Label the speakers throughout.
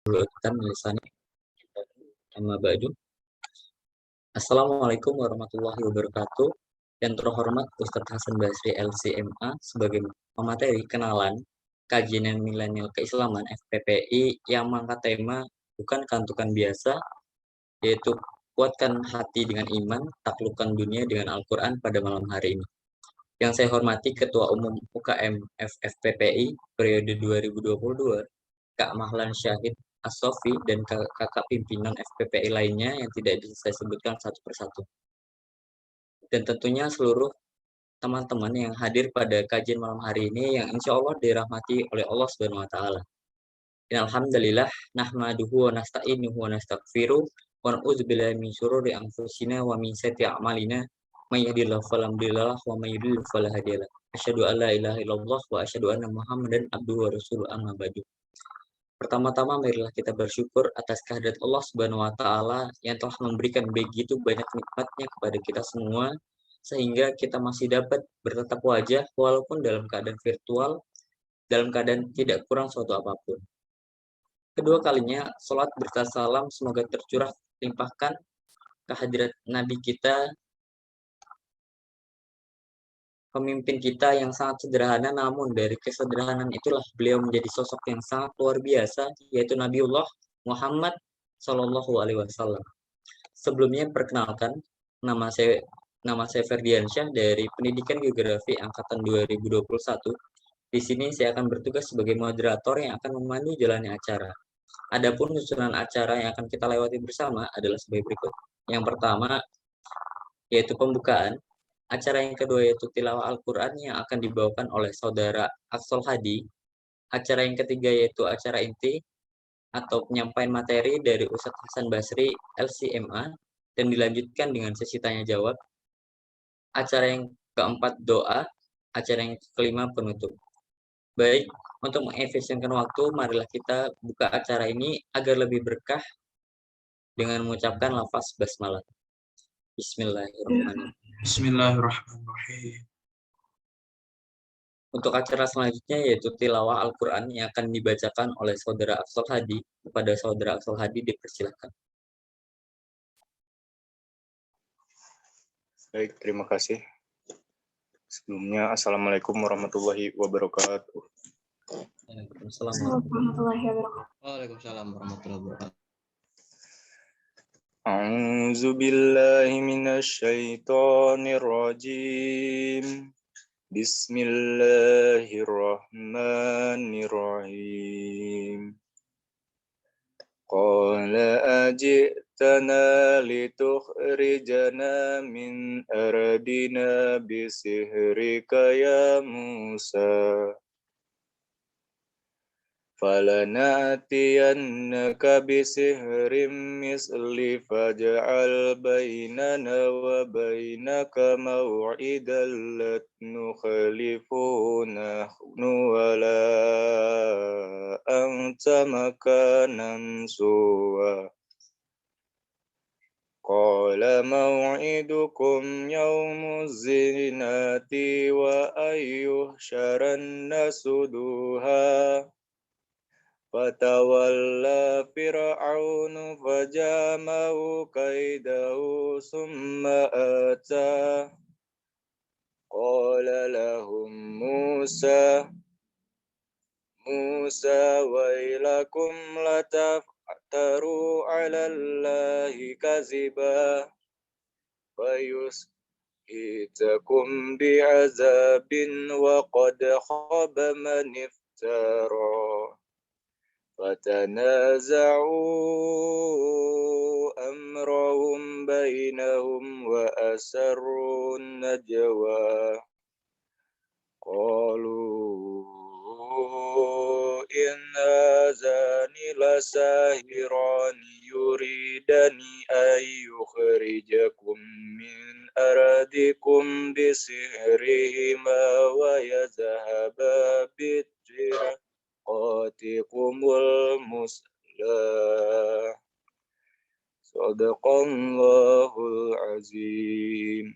Speaker 1: Uqdatan min lisani amma ba'du. Assalamualaikum warahmatullahi wabarakatuh. Yang terhormat Ustadz Hasan Basri LCMA sebagai pemateri kenalan kajian milenial keislaman FPPI yang mengangkat tema bukan kantukan biasa, yaitu kuatkan hati dengan iman, taklukkan dunia dengan Al-Quran pada malam hari ini. Yang saya hormati Ketua Umum UKM FFPPI periode 2022, Kak Mahlan Syahid As-Sofi dan kakak pimpinan FPPI lainnya yang tidak bisa saya sebutkan satu persatu. Dan tentunya seluruh teman-teman yang hadir pada kajian malam hari ini yang insya Allah dirahmati oleh Allah Subhanahu wa Ta'ala. Alhamdulillah, nahmaduhu wa nasta'inuhu wa nastaghfiruh wa na'udzubillahi min syururi anfusina wa min sayyiati a'malina may yahdihillahu fala mudhillalah wa may yudhlil fala hadiyalah. Asyhadu an la ilaha illallah wa asyhadu anna Muhammadan abduhu wa rasuluhu amma ba'du. Pertama-tama marilah kita bersyukur atas kehadirat Allah Subhanahu wa Ta'ala yang telah memberikan begitu banyak nikmatnya kepada kita semua, sehingga kita masih dapat bertatap wajah walaupun dalam keadaan virtual, dalam keadaan tidak kurang suatu apapun. Kedua kalinya, sholat berserta salam semoga tercurah limpahkan kehadirat Nabi kita, pemimpin kita yang sangat sederhana, namun dari kesederhanaan itulah beliau menjadi sosok yang sangat luar biasa, yaitu Nabiullah Muhammad Shallallahu Alaihi Wasallam. Sebelumnya perkenalkan, nama saya Ferdiansyah dari Pendidikan Geografi Angkatan 2021. Di sini saya akan bertugas sebagai moderator yang akan memandu jalannya acara. Adapun susunan acara yang akan kita lewati bersama adalah sebagai berikut. Yang pertama yaitu pembukaan. Acara yang kedua yaitu tilawah Al-Quran yang akan dibawakan oleh saudara Aqsal Hadi. Acara yang ketiga yaitu acara inti atau penyampaian materi dari Ustadz Hasan Basri LCMA dan dilanjutkan dengan sesi tanya jawab. Acara yang keempat doa, acara yang kelima penutup. Baik, untuk mengefisienkan waktu, marilah kita buka acara ini agar lebih berkah dengan mengucapkan lafaz basmalah. Bismillahirrahmanirrahim.
Speaker 2: Bismillahirrahmanirrahim.
Speaker 1: Untuk acara selanjutnya yaitu tilawah Al-Quran yang akan dibacakan oleh saudara Aqsal Hadi. Kepada saudara Aqsal Hadi dipersilakan.
Speaker 3: Baik, terima kasih. Sebelumnya, Assalamualaikum warahmatullahi wabarakatuh.
Speaker 1: Waalaikumsalam
Speaker 4: warahmatullahi wabarakatuh.
Speaker 2: Waalaikumsalam warahmatullahi wabarakatuh.
Speaker 3: A'udzu billahi minasy syaithanir rajim. Bismillahirrahmanirrahim. Qala ajitana litukhrijana min ardina bisihrika ya Musa. فَلَنَأْتِيَنَّكَ بِسِحْرٍ مِثْلِهِ فَاجْعَلْ بَيْنَنَا وَبَيْنَكَ مَوْعِدًا لَّن نُّخْلِفَهُ نَحْنُ وَلَا أَنتَ مَكَانًا سُوًى قَالَ مَوْعِدُكُمْ يَوْمُ الزِّينَةِ وَأَن يُحْشَرَ النَّاسُ ضُحًى فَتَوَلَّى فِرْعَوْنُ فَجَمَعَ كَيْدَهُ ثُمَّ أَتَىٰ قَالَ لَهُم مُوسَىٰ وَيْلَكُمْ لَتَفْتَرُوا عَلَى اللَّهِ كَذِبًا فَيُسْحِتَكُم بِعَذَابٍ وَقَدْ خَابَ مَنِ افْتَرَىٰ فَتَنَازَعُوا أَمْرَهُم بَيْنَهُمْ وَأَسَرُّوا النَّجْوَىٰ قَالُوا إِنْ هَٰذَانِ لَسَاحِرَانِ يُرِيدَانِ أَن يُخْرِجَكُم مِّنْ أَرْضِكُم بِسِحْرِهِمَا وَيَذْهَبَا بِطِرِيقَتِكُمُ الْمُثْلَىٰ Shadaqallahul azim.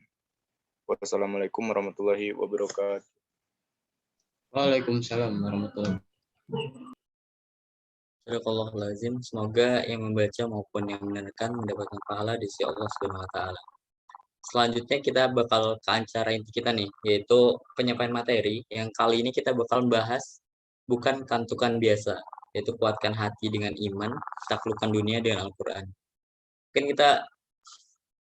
Speaker 3: Wassalamualaikum warahmatullahi wabarakatuh.
Speaker 2: Waalaikumsalam warahmatullahi wabarakatuh.
Speaker 1: Sadaqallahul lazim. Semoga yang membaca maupun yang mendengarkan mendapatkan pahala di sisi Allah Subhanahu wa taala. Selanjutnya kita bakal ke acara inti kita nih, yaitu penyampaian materi yang kali ini kita bakal bahas bukan kantukan biasa, yaitu kuatkan hati dengan iman, taklukkan dunia dengan Al-Qur'an.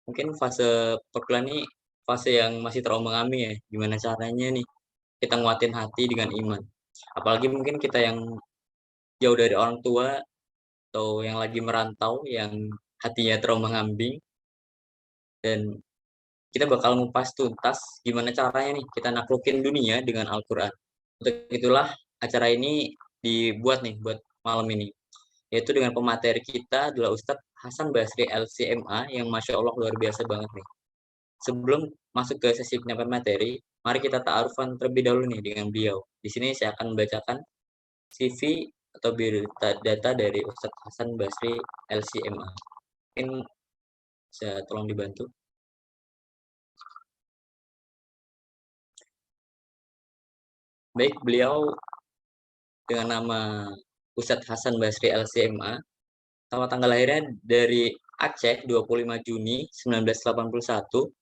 Speaker 1: Mungkin fase perkuliahan ini fase yang masih terombang-ambing ya, gimana caranya nih kita nguatin hati dengan iman. Apalagi mungkin kita yang jauh dari orang tua atau yang lagi merantau, yang hatinya terombang-ambing, dan kita bakal ngupas tuntas gimana caranya nih kita naklukin dunia dengan Al-Quran. Untuk itulah acara ini dibuat nih buat malam ini. Yaitu dengan pemateri kita adalah Ustadz Hasan Basri LCMA yang Masya Allah luar biasa banget nih. Sebelum masuk ke sesi penyampaian materi, mari kita ta'arufan terlebih dahulu nih dengan beliau. Di sini saya akan membacakan CV atau berita data dari Ustadz Hasan Basri LCMA. Mungkin saya tolong dibantu. Baik, beliau dengan nama Ustadz Hasan Basri LCMA, sama tanggal lahirnya dari Aceh 25 Juni 1981.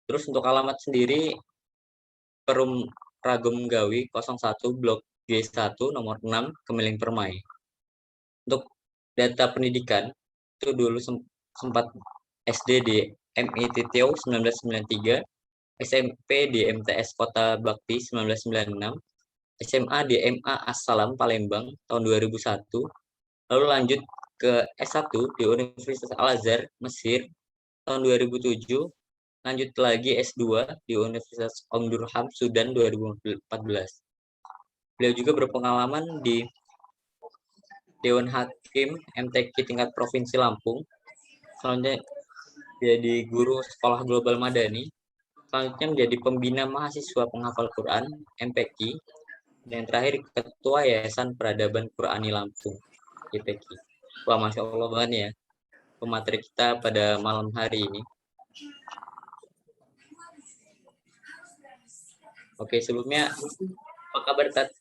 Speaker 1: Terus untuk alamat sendiri Perum Ragum Gawi 01 Blok G1 nomor 6 Kemiling Permai. Untuk data pendidikan itu dulu sempat SD di MI Titio 1993, SMP di MTS Kota Bakti 1996, SMA di MA As-Salam Palembang tahun 2001, lalu lanjut ke S1 di Universitas Al-Azhar Mesir tahun 2007, lanjut lagi S2 di Universitas Omdurman Sudan 2014. Beliau juga berpengalaman di Dewan Hakim MTQ tingkat Provinsi Lampung, selanjutnya jadi guru Sekolah Global Madani, selanjutnya menjadi pembina mahasiswa penghafal Quran MPQ, dan terakhir Ketua Yayasan Peradaban Qurani Lampung YPQ. Wah, Masya Allah banget ya pemateri kita pada malam hari ini. Oke, sebelumnya apa kabar Tat?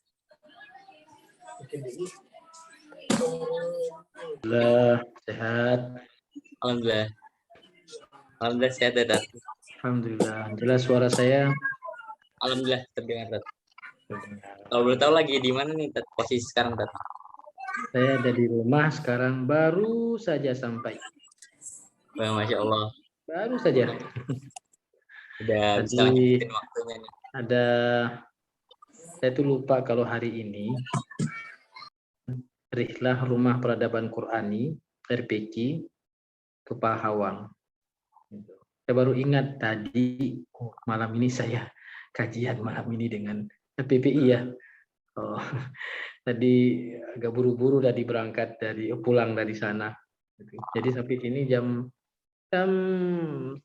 Speaker 4: Alhamdulillah sehat.
Speaker 1: Alhamdulillah. Alhamdulillah sehat ya Tat.
Speaker 4: Alhamdulillah. Jelas suara saya.
Speaker 1: Alhamdulillah terdengar Tat. Kalau boleh tahu lagi di mana nih Tat posisi sekarang Tat?
Speaker 4: Saya ada di rumah sekarang, baru saja sampai.
Speaker 1: Wah, Masya Allah.
Speaker 4: Baru saja.
Speaker 1: Udah bisa
Speaker 4: Tadi
Speaker 1: ngikutin waktunya nih.
Speaker 4: saya tuh lupa kalau hari ini Rihlah Rumah Peradaban Qurani RPQ ke Pahawang. Saya baru ingat tadi malam ini saya kajian malam ini dengan PPI ya. Oh, tadi agak buru-buru tadi pulang dari sana. Jadi sampai sini jam 7:30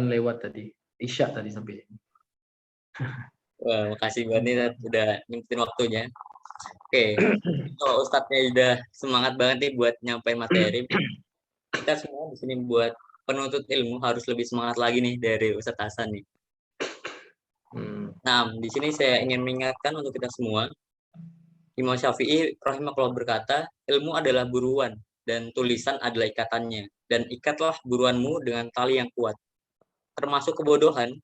Speaker 4: lewat tadi. Isya tadi sampai sini.
Speaker 1: Wah, makasih banget udah nyempetin waktunya. Oke, kalau Ustadznya udah semangat banget nih buat nyampein materi, kita semua di sini buat penuntut ilmu harus lebih semangat lagi nih dari Ustadz Hasan nih. Nah, di sini saya ingin mengingatkan untuk kita semua, Imam Syafi'i rahimahullah berkata, ilmu adalah buruan dan tulisan adalah ikatannya, dan ikatlah buruanmu dengan tali yang kuat. Termasuk kebodohan,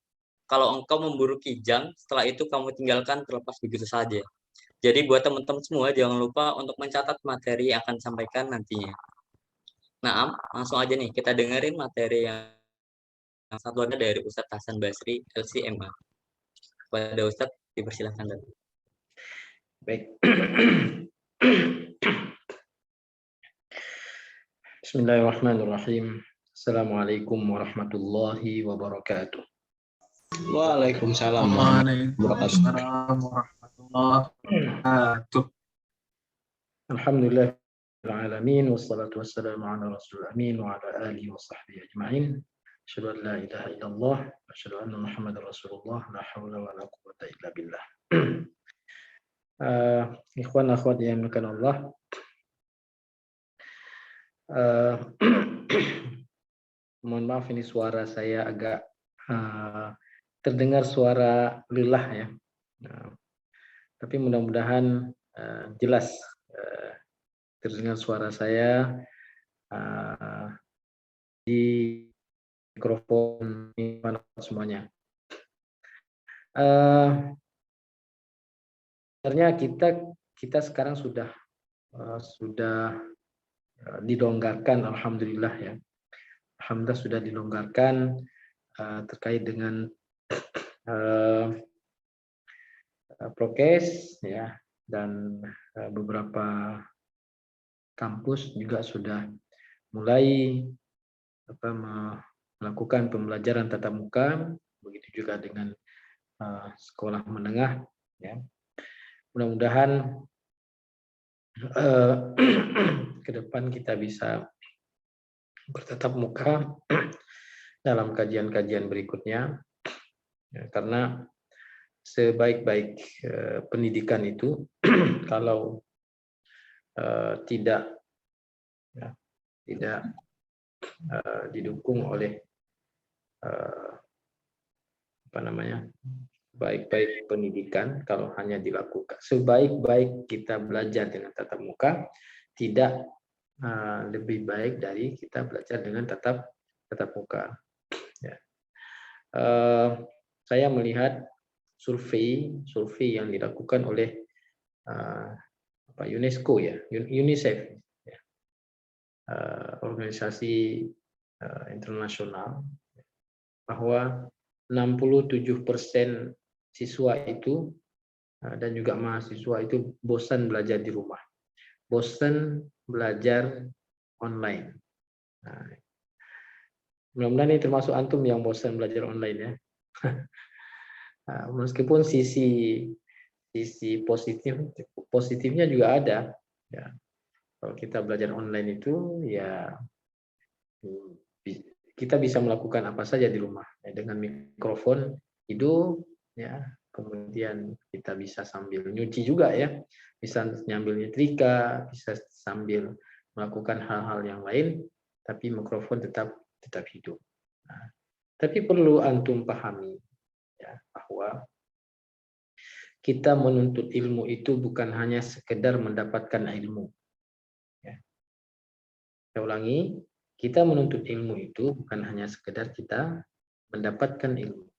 Speaker 1: kalau engkau memburu kijang, setelah itu kamu tinggalkan terlepas begitu saja. Jadi buat teman-teman semua, jangan lupa untuk mencatat materi yang akan disampaikan nantinya. Nah, langsung aja nih, kita dengerin materi yang satunya dari Ustadz Hasan Basri, LCMA. Pada Ustadz, dipersilahkan.
Speaker 4: Baik. Bismillahirrahmanirrahim. Assalamualaikum warahmatullahi wabarakatuh.
Speaker 2: Waalaikumsalam warahmatullahi wabarakatuh.
Speaker 4: Alhamdulillah alamin wassalatu wassalamu ala rasulil amin wa ala alihi wa sahbihi ajma'in. Asyhadu an la ilaha illallah wa asyhadu anna Muhammadar Rasulullah la haula wa la quwwata illa billah. Ikhwan akhwat yang dimuliakan Allah. Mohon maaf ini suara saya agak terdengar suara lelah ya. Tapi mudah-mudahan jelas terdengar suara saya di mikrofon semuanya. Sebenarnya kita sekarang sudah dilonggarkan, alhamdulillah ya. Alhamdulillah sudah dilonggarkan terkait dengan prokes ya, dan beberapa kampus juga sudah mulai melakukan pembelajaran tatap muka, begitu juga dengan sekolah menengah ya. Mudah-mudahan ke depan kita bisa bertatap muka dalam kajian-kajian berikutnya ya, karena sebaik-baik pendidikan itu kalau tidak didukung oleh baik-baik pendidikan, kalau hanya dilakukan sebaik-baik kita belajar dengan tatap muka, tidak lebih baik dari kita belajar dengan tatap muka. Ya. Saya melihat survei yang dilakukan oleh UNESCO ya, UNICEF, ya. Organisasi internasional, bahwa 67% siswa itu dan juga mahasiswa itu bosan belajar di rumah, bosan belajar online. Nah, mudah-mudahan ini termasuk antum yang bosan belajar online ya. Meskipun sisi positifnya juga ada. Ya. Kalau kita belajar online itu ya kita bisa melakukan apa saja di rumah ya, dengan mikrofon hidup ya, kemudian kita bisa sambil nyuci juga ya, bisa nyambil nyetrika, bisa sambil melakukan hal-hal yang lain, tapi mikrofon tetap hidup. Nah, tapi perlu antum pahami ya, bahwa kita menuntut ilmu itu bukan hanya sekedar mendapatkan ilmu. Ya. Saya ulangi, kita menuntut ilmu itu bukan hanya sekedar kita mendapatkan ilmu.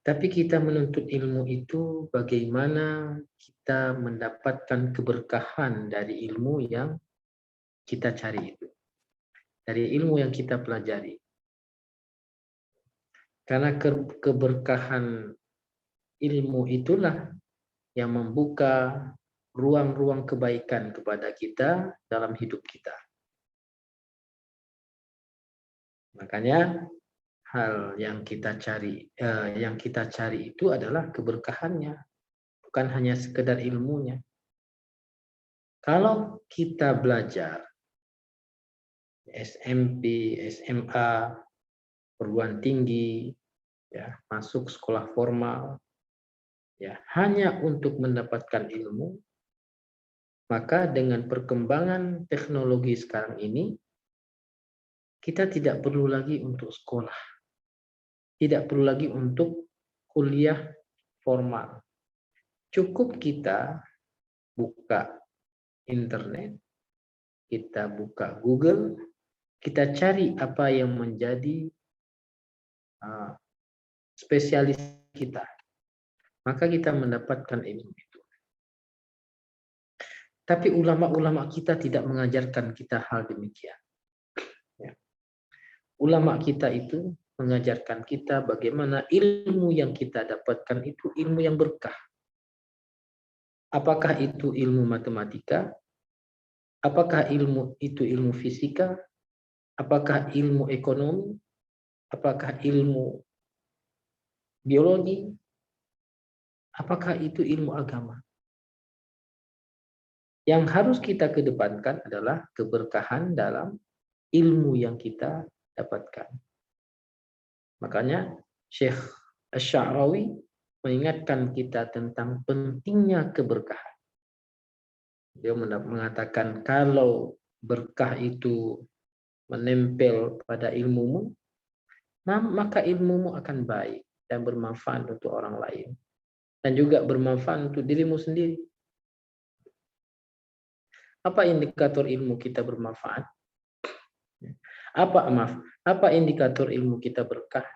Speaker 4: Tapi kita menuntut ilmu itu bagaimana kita mendapatkan keberkahan dari ilmu yang kita cari itu. Dari ilmu yang kita pelajari. Karena keberkahan ilmu itulah yang membuka ruang-ruang kebaikan kepada kita dalam hidup kita. Makanya hal yang kita cari itu adalah keberkahannya, bukan hanya sekedar ilmunya. Kalau kita belajar SMP, SMA, perguruan tinggi, ya, masuk sekolah formal, ya, hanya untuk mendapatkan ilmu, maka dengan perkembangan teknologi sekarang ini, kita tidak perlu lagi untuk sekolah. Tidak perlu lagi untuk kuliah formal. Cukup kita buka internet, kita buka Google, kita cari apa yang menjadi spesialis kita. Maka kita mendapatkan ilmu itu. Tapi ulama-ulama kita tidak mengajarkan kita hal demikian. Ya. Ulama kita itu mengajarkan kita bagaimana ilmu yang kita dapatkan itu ilmu yang berkah. Apakah itu ilmu matematika? Apakah ilmu itu ilmu fisika? Apakah ilmu ekonomi? Apakah ilmu biologi? Apakah itu ilmu agama? Yang harus kita kedepankan adalah keberkahan dalam ilmu yang kita dapatkan. Makanya Syekh Asy-Sya'rawi mengingatkan kita tentang pentingnya keberkahan. Dia mengatakan kalau berkah itu menempel pada ilmumu, maka ilmumu akan baik dan bermanfaat untuk orang lain. Dan juga bermanfaat untuk dirimu sendiri. Apa indikator ilmu kita bermanfaat? Apa indikator ilmu kita berkah?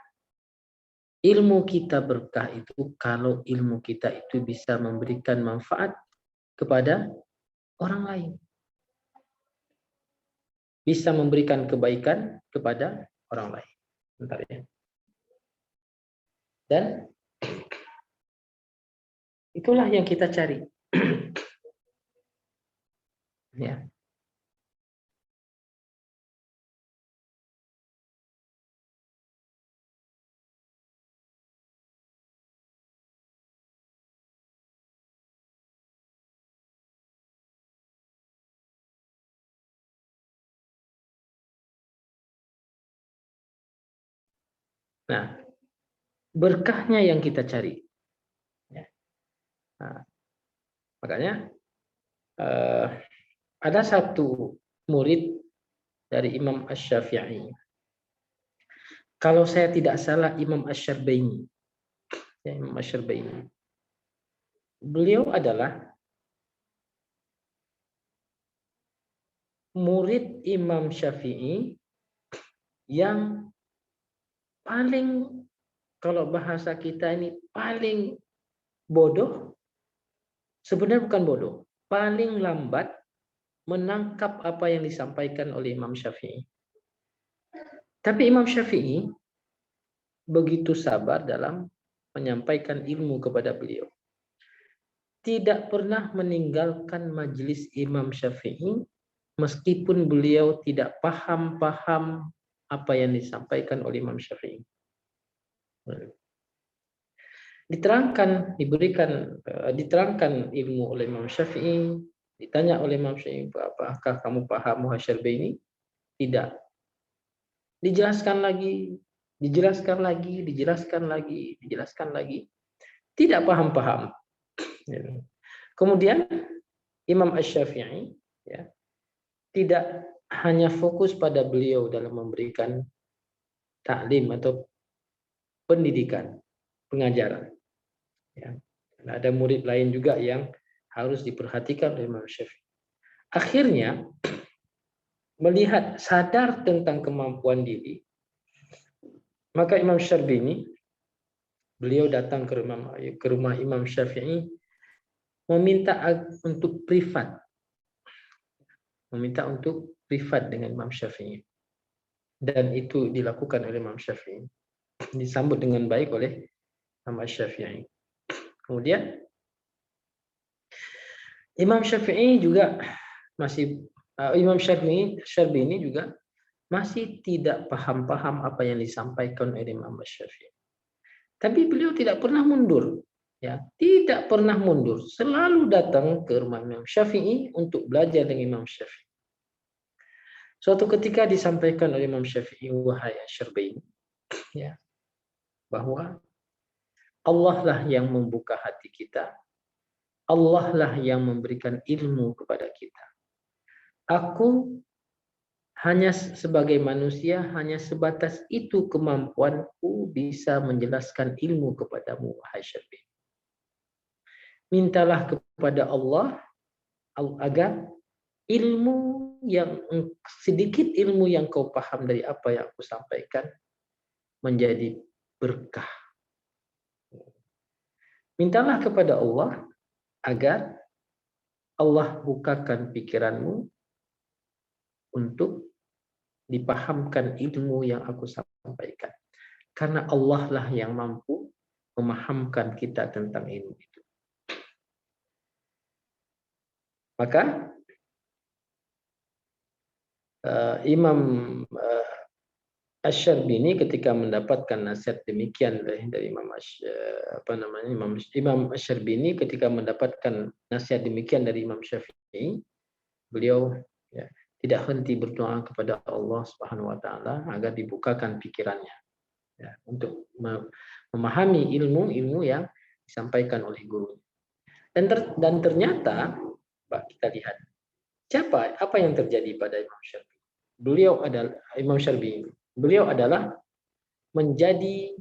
Speaker 4: Ilmu kita berkah itu kalau ilmu kita itu bisa memberikan manfaat kepada orang lain. Bisa memberikan kebaikan kepada orang lain. Bentar ya. Dan itulah yang kita cari. Ya. Nah, berkahnya yang kita cari. Ya. Nah, makanya ada satu murid dari Imam Asy-Syafi'i. Kalau saya tidak salah Imam Asy-Syarbaini. Ya, Imam Asy-Syarbaini. Beliau adalah murid Imam Syafi'i yang paling, kalau bahasa kita ini paling bodoh, sebenarnya bukan bodoh, paling lambat menangkap apa yang disampaikan oleh Imam Syafi'i. Tapi Imam Syafi'i begitu sabar dalam menyampaikan ilmu kepada beliau. Tidak pernah meninggalkan majelis Imam Syafi'i meskipun beliau tidak paham apa yang disampaikan oleh Imam Syafi'i. Diterangkan ilmu oleh Imam Syafi'i, ditanya oleh Imam Syafi'i, apakah kamu paham Asy-Syarbaini? Tidak. Dijelaskan lagi. Tidak paham. Kemudian Imam Asy-Syafi'i ya, tidak hanya fokus pada beliau dalam memberikan taklim atau pendidikan, pengajaran. Ya. Ada murid lain juga yang harus diperhatikan oleh Imam Syafi'i. Akhirnya melihat sadar tentang kemampuan diri, maka Imam Syarbini, beliau datang ke rumah Imam Syafi'i meminta untuk privat. Dengan Imam Syafi'i. Dan itu dilakukan oleh Imam Syafi'i. Disambut dengan baik oleh Imam Syafi'i. Kemudian Imam Syafi'i juga Imam Syarbini juga masih tidak paham apa yang disampaikan oleh Imam Syafi'i. Tapi beliau tidak pernah mundur. Ya, tidak pernah mundur, selalu datang ke rumah Imam Syafi'i untuk belajar dengan Imam Syafi'i. Suatu ketika disampaikan oleh Imam Syafi'i, wahai Asy-Syarbaini, ya, bahwa Allah lah yang membuka hati kita, Allah lah yang memberikan ilmu kepada kita. Aku hanya sebagai manusia, hanya sebatas itu kemampuanku bisa menjelaskan ilmu kepadamu, wahai Syarbaini. Mintalah kepada Allah agar sedikit ilmu yang kau paham dari apa yang aku sampaikan menjadi berkah. Mintalah kepada Allah agar Allah bukakan pikiranmu untuk dipahamkan ilmu yang aku sampaikan. Karena Allah lah yang mampu memahamkan kita tentang ilmu itu. Maka Imam Asy-Syarbini ketika mendapatkan nasihat demikian dari Imam Asy-Syarbini ketika mendapatkan nasihat demikian dari Imam Syafi'i, beliau ya, tidak henti berdoa kepada Allah Subhanahu wa taala agar dibukakan pikirannya ya, untuk memahami ilmu yang disampaikan oleh guru. Dan ternyata kita lihat apa yang terjadi pada Imam Syafi'i. Beliau adalah menjadi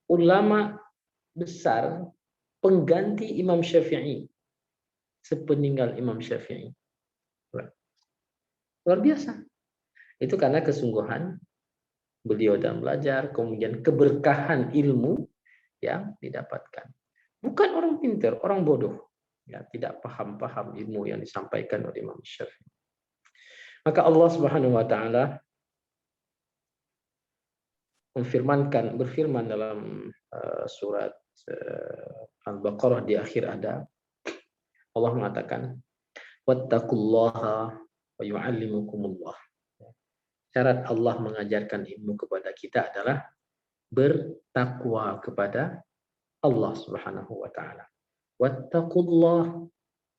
Speaker 4: ulama besar pengganti Imam Syafi'i sepeninggal Imam Syafi'i. Luar biasa. Itu karena kesungguhan beliau dalam belajar, kemudian keberkahan ilmu yang didapatkan. Bukan orang pintar, orang bodoh. Ya, tidak paham ilmu yang disampaikan oleh Imam Syafi'i. Maka Allah Subhanahu wa taala berfirman dalam surat Al-Baqarah di akhir ada, Allah mengatakan, wattaqullaha wa yu'allimukumullah. Syarat Allah mengajarkan ilmu kepada kita adalah bertakwa kepada Allah Subhanahu wa taala. Wattaqullaha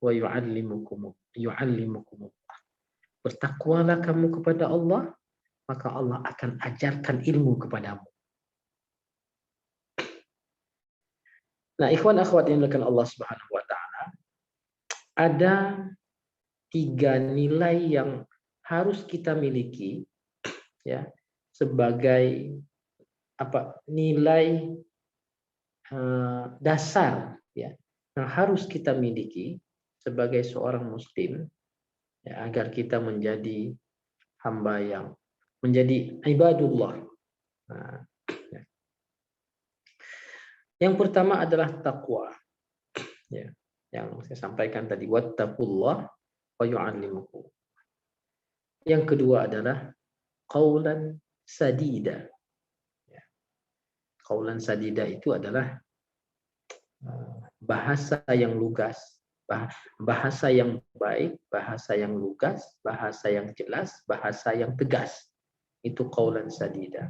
Speaker 4: wa yu'allimukumullah. Bertakwalah kamu kepada Allah, maka Allah akan ajarkan ilmu kepadamu. Nah, ikhwan akhwat yang dimuliakan Allah Subhanahu wa taala, ada 3 nilai yang harus kita miliki, ya, sebagai nilai dasar, ya, yang harus kita miliki sebagai seorang muslim, ya, agar kita menjadi hamba yang menjadi ibadullah. Nah, ya. Yang pertama adalah takwa, ya, yang saya sampaikan tadi, wattaqullah wa yu'allimukum. Yang kedua adalah qaulan sadida. Ya. Qaulan sadida itu adalah bahasa yang lugas, bahasa yang baik, bahasa yang lugas, bahasa yang jelas, bahasa yang tegas. Itu qaulan sadida.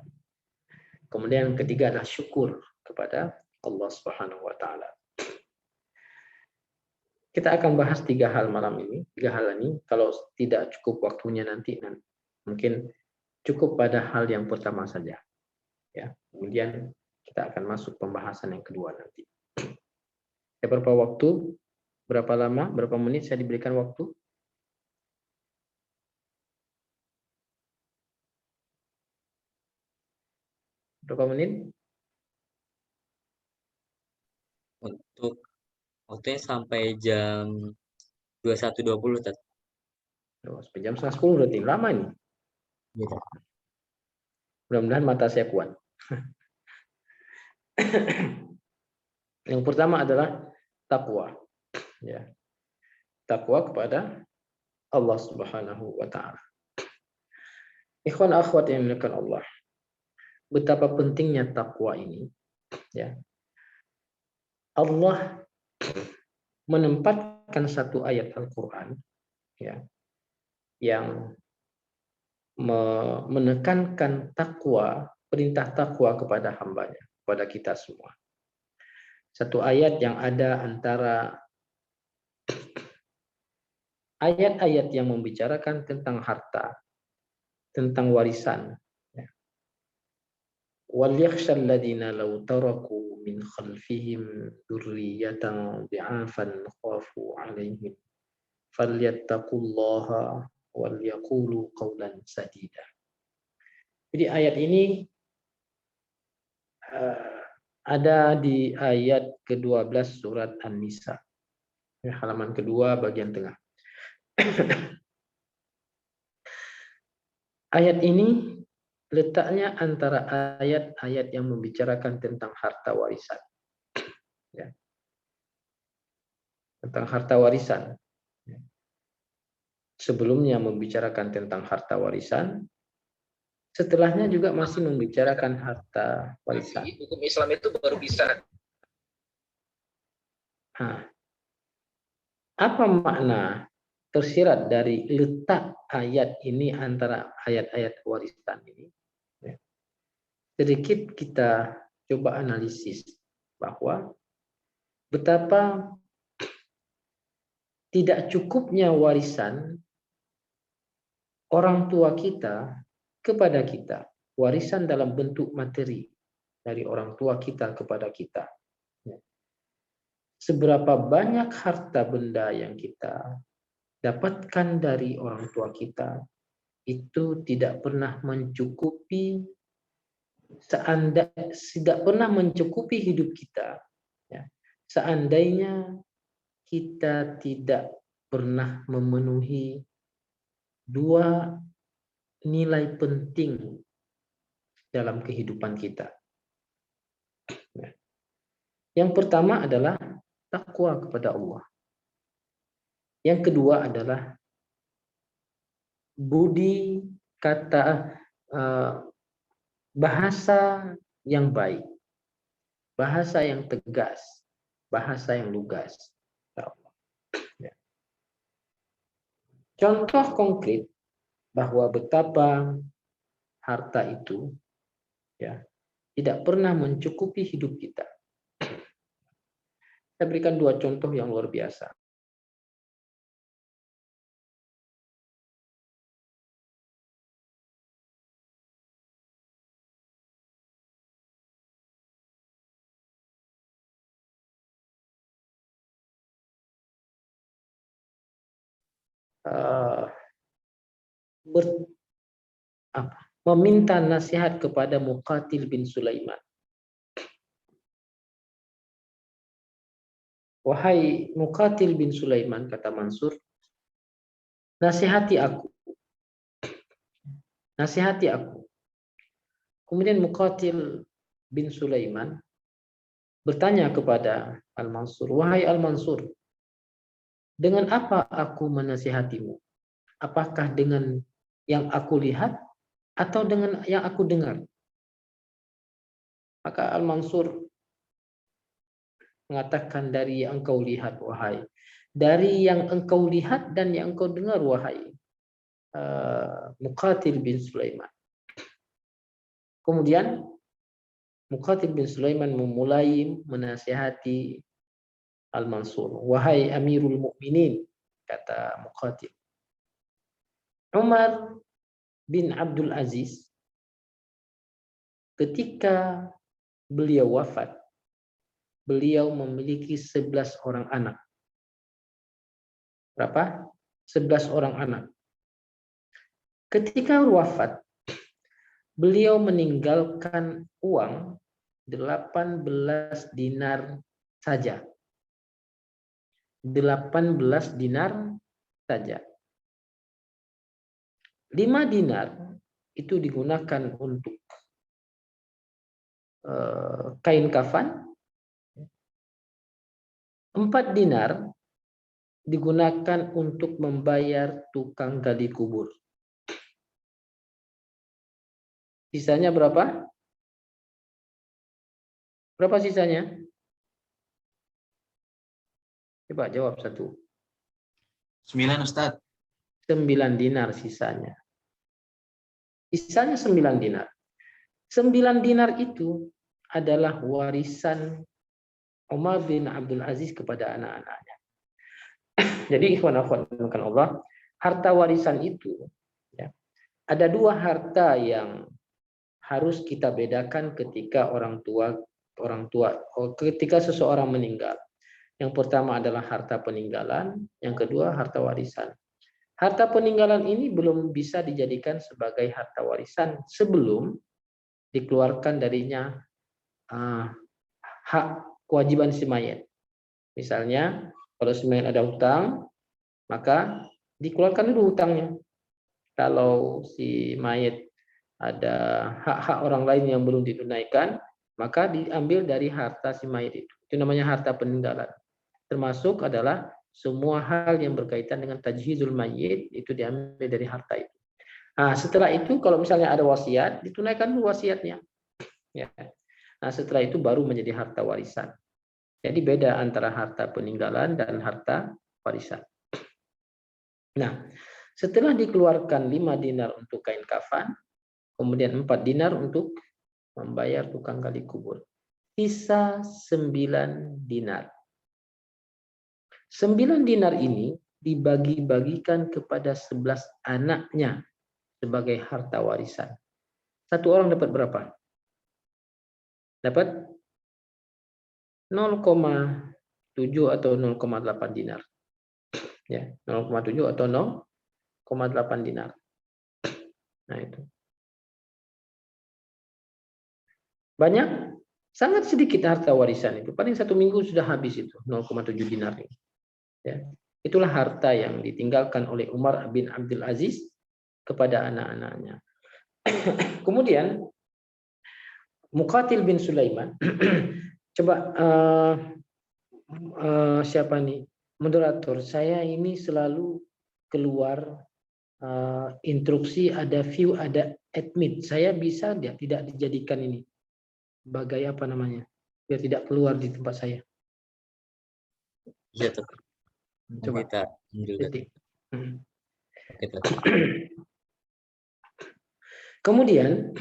Speaker 4: Kemudian yang ketiga adalah syukur kepada Allah Subhanahu wa taala. Kita akan bahas 3 hal malam ini. 3 hal ini, kalau tidak cukup waktunya nanti mungkin cukup pada hal yang pertama saja. Ya, kemudian kita akan masuk pembahasan yang kedua nanti. Ya, berapa waktu? Berapa lama? Berapa menit saya diberikan waktu? Berapa menit?
Speaker 1: Untuk waktunya sampai jam 21.20, Tat.
Speaker 4: Sampai jam 9:30 berarti lama ini.
Speaker 1: Gitu.
Speaker 4: Mudah-mudahan mata saya kuat. Yang pertama adalah takwa. Ya. Takwa kepada Allah Subhanahu wa taala. Ikhwan akhwat yang dimuliakan Allah. Betapa pentingnya takwa ini, ya. Allah menempatkan satu ayat Al-Qur'an, ya, yang menekankan takwa, perintah takwa kepada hambanya, kepada kita semua. Satu ayat yang ada antara ayat-ayat yang membicarakan tentang harta, tentang warisan. وَلْيَخْشَ الَّذِينَ لَوْ تَرَكُوا مِنْ خَلْفِهِمْ ذُرِّيَّةً ضِعَافًا خَافُوا عَلَيْهِمْ فَلْيَتَّقُوا اللَّهَ وَلْيَقُولُوا قَوْلًا سَدِيدًا. Jadi ayat ini ada di ayat ke-12 surat An-Nisa, halaman kedua bagian tengah. Ayat ini letaknya antara ayat-ayat yang membicarakan tentang harta warisan. Ya. Tentang harta warisan. Sebelumnya membicarakan tentang harta warisan, setelahnya juga masih membicarakan harta warisan.
Speaker 2: Hukum Islam itu baru bisa.
Speaker 4: Nah, apa makna tersirat dari letak ayat ini antara ayat-ayat warisan ini? Sedikit kita coba analisis bahwa betapa tidak cukupnya warisan orang tua kita kepada kita, warisan dalam bentuk materi dari orang tua kita kepada kita. Seberapa banyak harta benda yang kita dapatkan dari orang tua kita itu tidak pernah mencukupi, tidak pernah mencukupi hidup kita, ya, seandainya kita tidak pernah memenuhi dua nilai penting dalam kehidupan kita. Yang pertama adalah takwa kepada Allah. Yang kedua adalah budi kata, bahasa yang baik, bahasa yang tegas, bahasa yang lugas. Contoh konkret bahwa betapa harta itu tidak pernah mencukupi hidup kita. Saya berikan dua contoh yang luar biasa. Meminta nasihat kepada Muqatil bin Sulaiman. Wahai Muqatil bin Sulaiman, kata Mansur, nasihati aku. Nasihati aku. Kemudian Muqatil bin Sulaiman bertanya kepada Al-Mansur, wahai Al-Mansur, dengan apa aku menasihatimu? Apakah dengan yang aku lihat atau dengan yang aku dengar? Maka Al-Mansur mengatakan, dari yang engkau lihat, wahai. Dari yang engkau lihat dan yang engkau dengar, wahai Muqatil bin Sulaiman. Kemudian Muqatil bin Sulaiman memulai menasihati Al-Mansur. Wahai Amirul Mukminin, kata Muqatil, Umar bin Abdul Aziz ketika beliau wafat, beliau memiliki 11 orang anak. Berapa? 11 orang anak. Ketika wafat, beliau meninggalkan uang 18 dinar saja. 18 dinar saja. 5 dinar itu digunakan untuk kain kafan. 4 dinar digunakan untuk membayar tukang gali kubur. Sisanya berapa? Berapa sisanya? Coba jawab satu.
Speaker 5: 9 Ustaz.
Speaker 4: 9 dinar sisanya. Sisanya 9 dinar. 9 dinar itu adalah warisan Umar bin Abdul Aziz kepada anak-anaknya. Jadi ikhwan Allah, harta warisan itu ada 2 harta yang harus kita bedakan ketika ketika seseorang meninggal. Yang pertama adalah harta peninggalan, yang kedua harta warisan. Harta peninggalan ini belum bisa dijadikan sebagai harta warisan sebelum dikeluarkan darinya hak kewajiban si mayit. Misalnya, kalau si mayit ada hutang, maka dikeluarkan dulu hutangnya. Kalau si mayit ada hak-hak orang lain yang belum ditunaikan, maka diambil dari harta si mayit itu. Itu namanya harta peninggalan. Termasuk adalah semua hal yang berkaitan dengan tajhizul mayit, itu diambil dari harta itu. Nah, setelah itu kalau misalnya ada wasiat, ditunaikan dulu wasiatnya. Ya. Nah, setelah itu baru menjadi harta warisan. Jadi beda antara harta peninggalan dan harta warisan. Nah, setelah dikeluarkan 5 dinar untuk kain kafan, kemudian 4 dinar untuk membayar tukang gali kubur. Sisa 9 dinar. 9 dinar ini dibagi-bagikan kepada 11 anaknya sebagai harta warisan. Satu orang dapat berapa? Dapat 0,7 atau 0,8 dinar. Ya, 0,7 atau 0,8 dinar. Nah, itu. Banyak? Sangat sedikit harta warisan itu. Paling 1 minggu sudah habis itu, 0,7 dinar ini. Ya. Itulah harta yang ditinggalkan oleh Umar bin Abdul Aziz kepada anak-anaknya. Kemudian Muqatil bin Sulaiman, coba siapa nih moderator? Saya ini selalu keluar instruksi, ada view, ada admit. Saya bisa tidak dijadikan ini sebagai apa namanya, biar tidak keluar di tempat saya.
Speaker 1: Iya, Tat.
Speaker 4: Coba
Speaker 1: Kita ambil, Tat.
Speaker 4: titik.
Speaker 1: Oke, Tat.
Speaker 4: Kemudian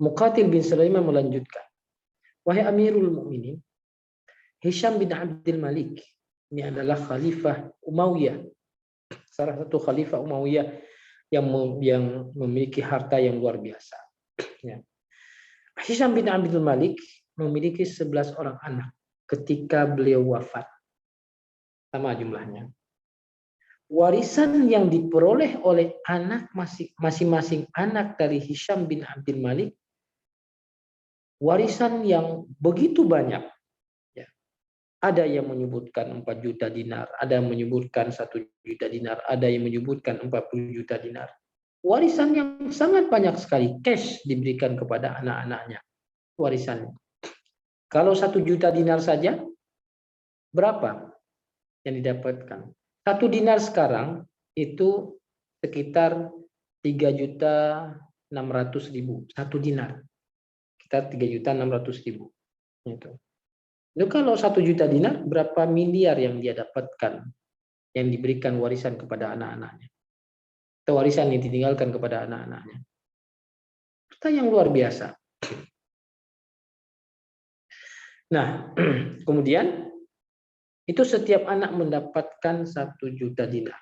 Speaker 4: Muqatil bin Sulaiman melanjutkan, wahai Amirul Mukminin, Hisham bin Abdul Malik ini adalah khalifah Umayyah, salah satu khalifah Umayyah yang memiliki harta yang luar biasa. Ya. Hisham bin Abdul Malik memiliki 11 orang anak ketika beliau wafat. Sama jumlahnya. Warisan yang diperoleh oleh anak masing-masing anak dari Hisham bin Abdul Malik, warisan yang begitu banyak. Ya. Ada yang menyebutkan 4 juta dinar, ada yang menyebutkan 1 juta dinar, ada yang menyebutkan 40 juta dinar. Warisan yang sangat banyak sekali, cash diberikan kepada anak-anaknya. Warisannya. Kalau 1 juta dinar saja, berapa yang didapatkan? 1 dinar sekarang itu sekitar 3.600.000. 1 dinar. Kita 3.600.000. Itu kalau 1 juta dinar, berapa miliar yang dia dapatkan yang diberikan warisan kepada anak-anaknya? Atau warisan yang ditinggalkan kepada anak-anaknya? Harta yang luar biasa. Nah, kemudian itu setiap anak mendapatkan 1 juta dinar.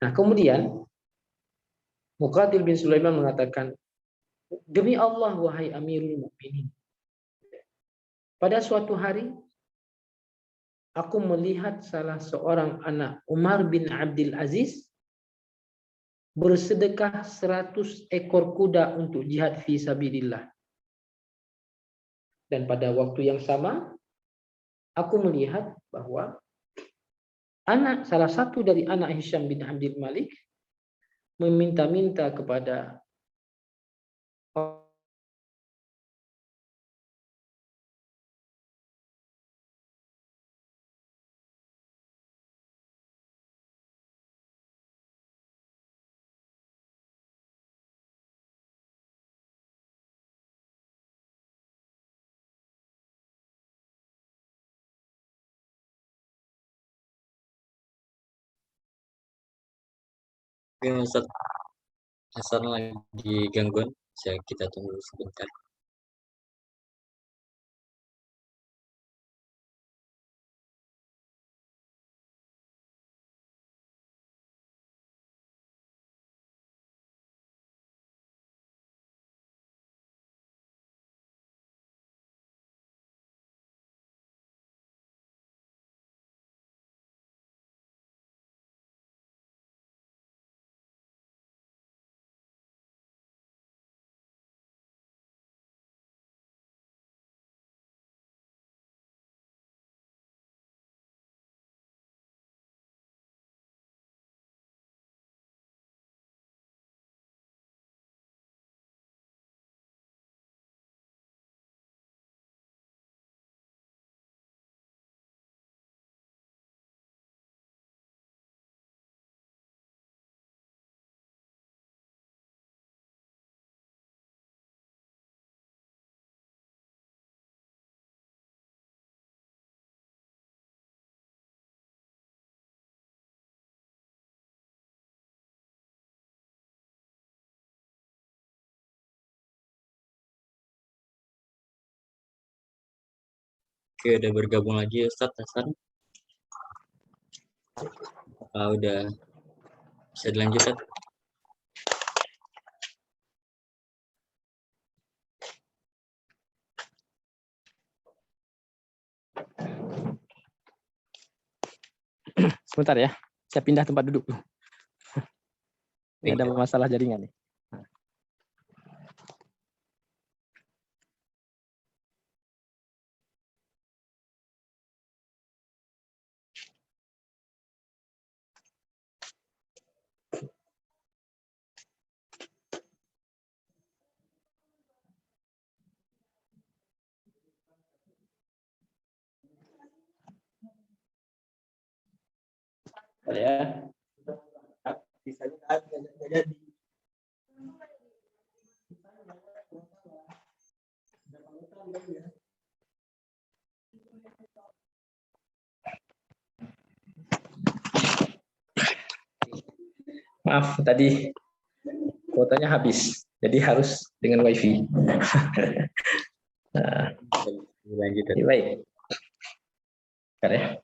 Speaker 4: Nah, kemudian Muqatil bin Sulaiman mengatakan, demi Allah wahai Amirul Mukminin, pada suatu hari aku melihat salah seorang anak Umar bin Abdul Aziz bersedekah 100 ekor kuda untuk jihad fi sabilillah. Dan pada waktu yang sama, aku melihat bahwa salah satu dari anak Hisham bin Abdul Malik meminta-minta kepada
Speaker 1: Oke, Ustaz Hasan lagi gangguan. Bisa kita tunggu sebentar. Oke, udah bergabung lagi Ustaz Hasan. Udah bisa dilanjutkan.
Speaker 6: Sebentar ya, saya pindah tempat duduk. Ini ada masalah jaringan nih.
Speaker 4: Ya.
Speaker 6: Sisanya nggak jadi.
Speaker 4: Maaf, tadi kuotanya habis, jadi harus dengan WiFi. Nah,
Speaker 1: Lanjut.
Speaker 4: baik. Bentar ya.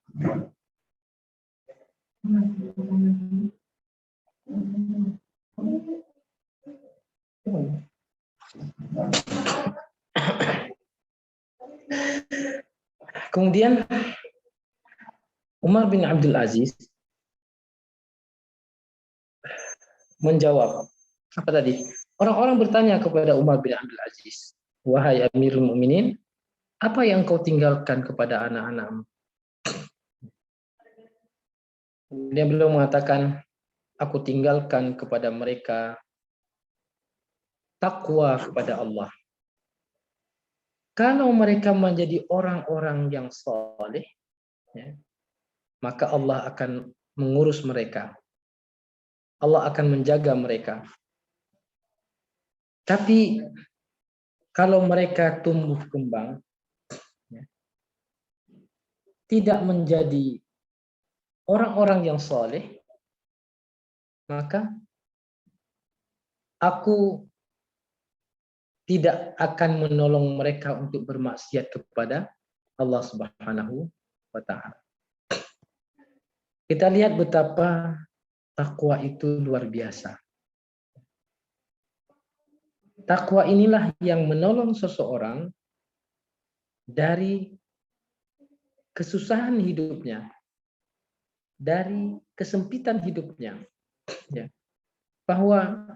Speaker 4: Kemudian Umar bin Abdul Aziz menjawab, apa tadi? Orang-orang bertanya kepada Umar bin Abdul Aziz, wahai Amirul Mukminin, apa yang kau tinggalkan kepada anak-anakmu? Kemudian beliau mengatakan, aku tinggalkan kepada mereka takwa kepada Allah. Kalau mereka menjadi orang-orang yang saleh, ya, maka Allah akan mengurus mereka. Allah akan menjaga mereka. Tapi kalau mereka tumbuh kembang, ya, tidak menjadi orang-orang yang saleh, maka aku tidak akan menolong mereka untuk bermaksiat kepada Allah Subhanahu wa Ta'ala. Kita lihat betapa takwa itu luar biasa. Takwa inilah yang menolong seseorang dari kesusahan hidupnya, dari kesempitan hidupnya, ya. Bahwa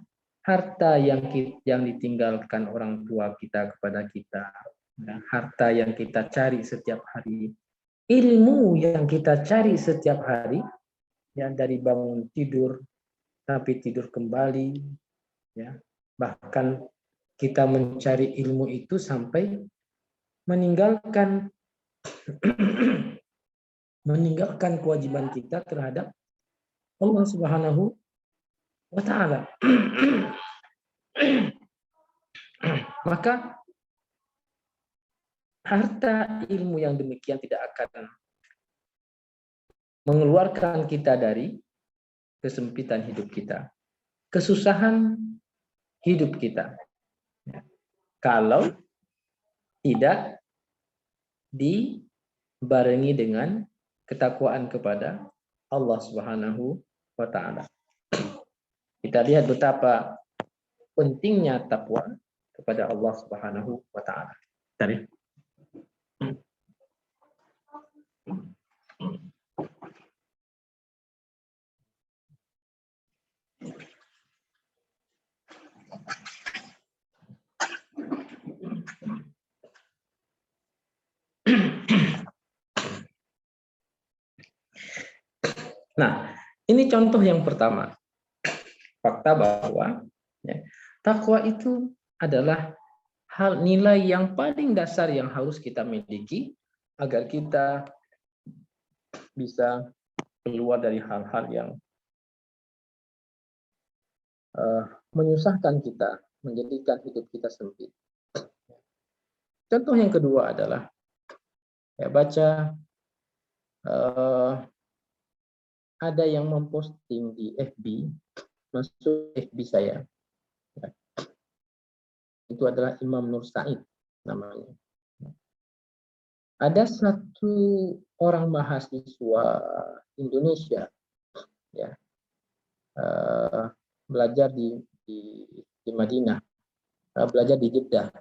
Speaker 4: harta yang ditinggalkan orang tua kita kepada kita, ya, harta yang kita cari setiap hari, ilmu yang kita cari setiap hari, ya, dari bangun tidur sampai tidur kembali, ya, bahkan kita mencari ilmu itu sampai meninggalkan kewajiban kita terhadap Allah Subhanahu wa Ta'ala. Maka harta ilmu yang demikian tidak akan mengeluarkan kita dari kesempitan hidup kita, kesusahan hidup kita, kalau tidak dibarengi dengan ketakwaan kepada Allah Subhanahu wa Ta'ala. Kita lihat betapa pentingnya takwa kepada Allah Subhanahu wa Ta'ala. Tadi. Nah, ini contoh yang pertama. Fakta bahwa, ya, takwa itu adalah hal nilai yang paling dasar yang harus kita miliki agar kita bisa keluar dari hal-hal yang menyusahkan kita, menjadikan hidup kita sempit. Contoh yang kedua adalah, ya, baca ada yang memposting di FB, masuk FB saya. Itu adalah Imam Nur Said namanya. Ada satu orang mahasiswa Indonesia, ya, belajar di Madinah, belajar di Jeddah.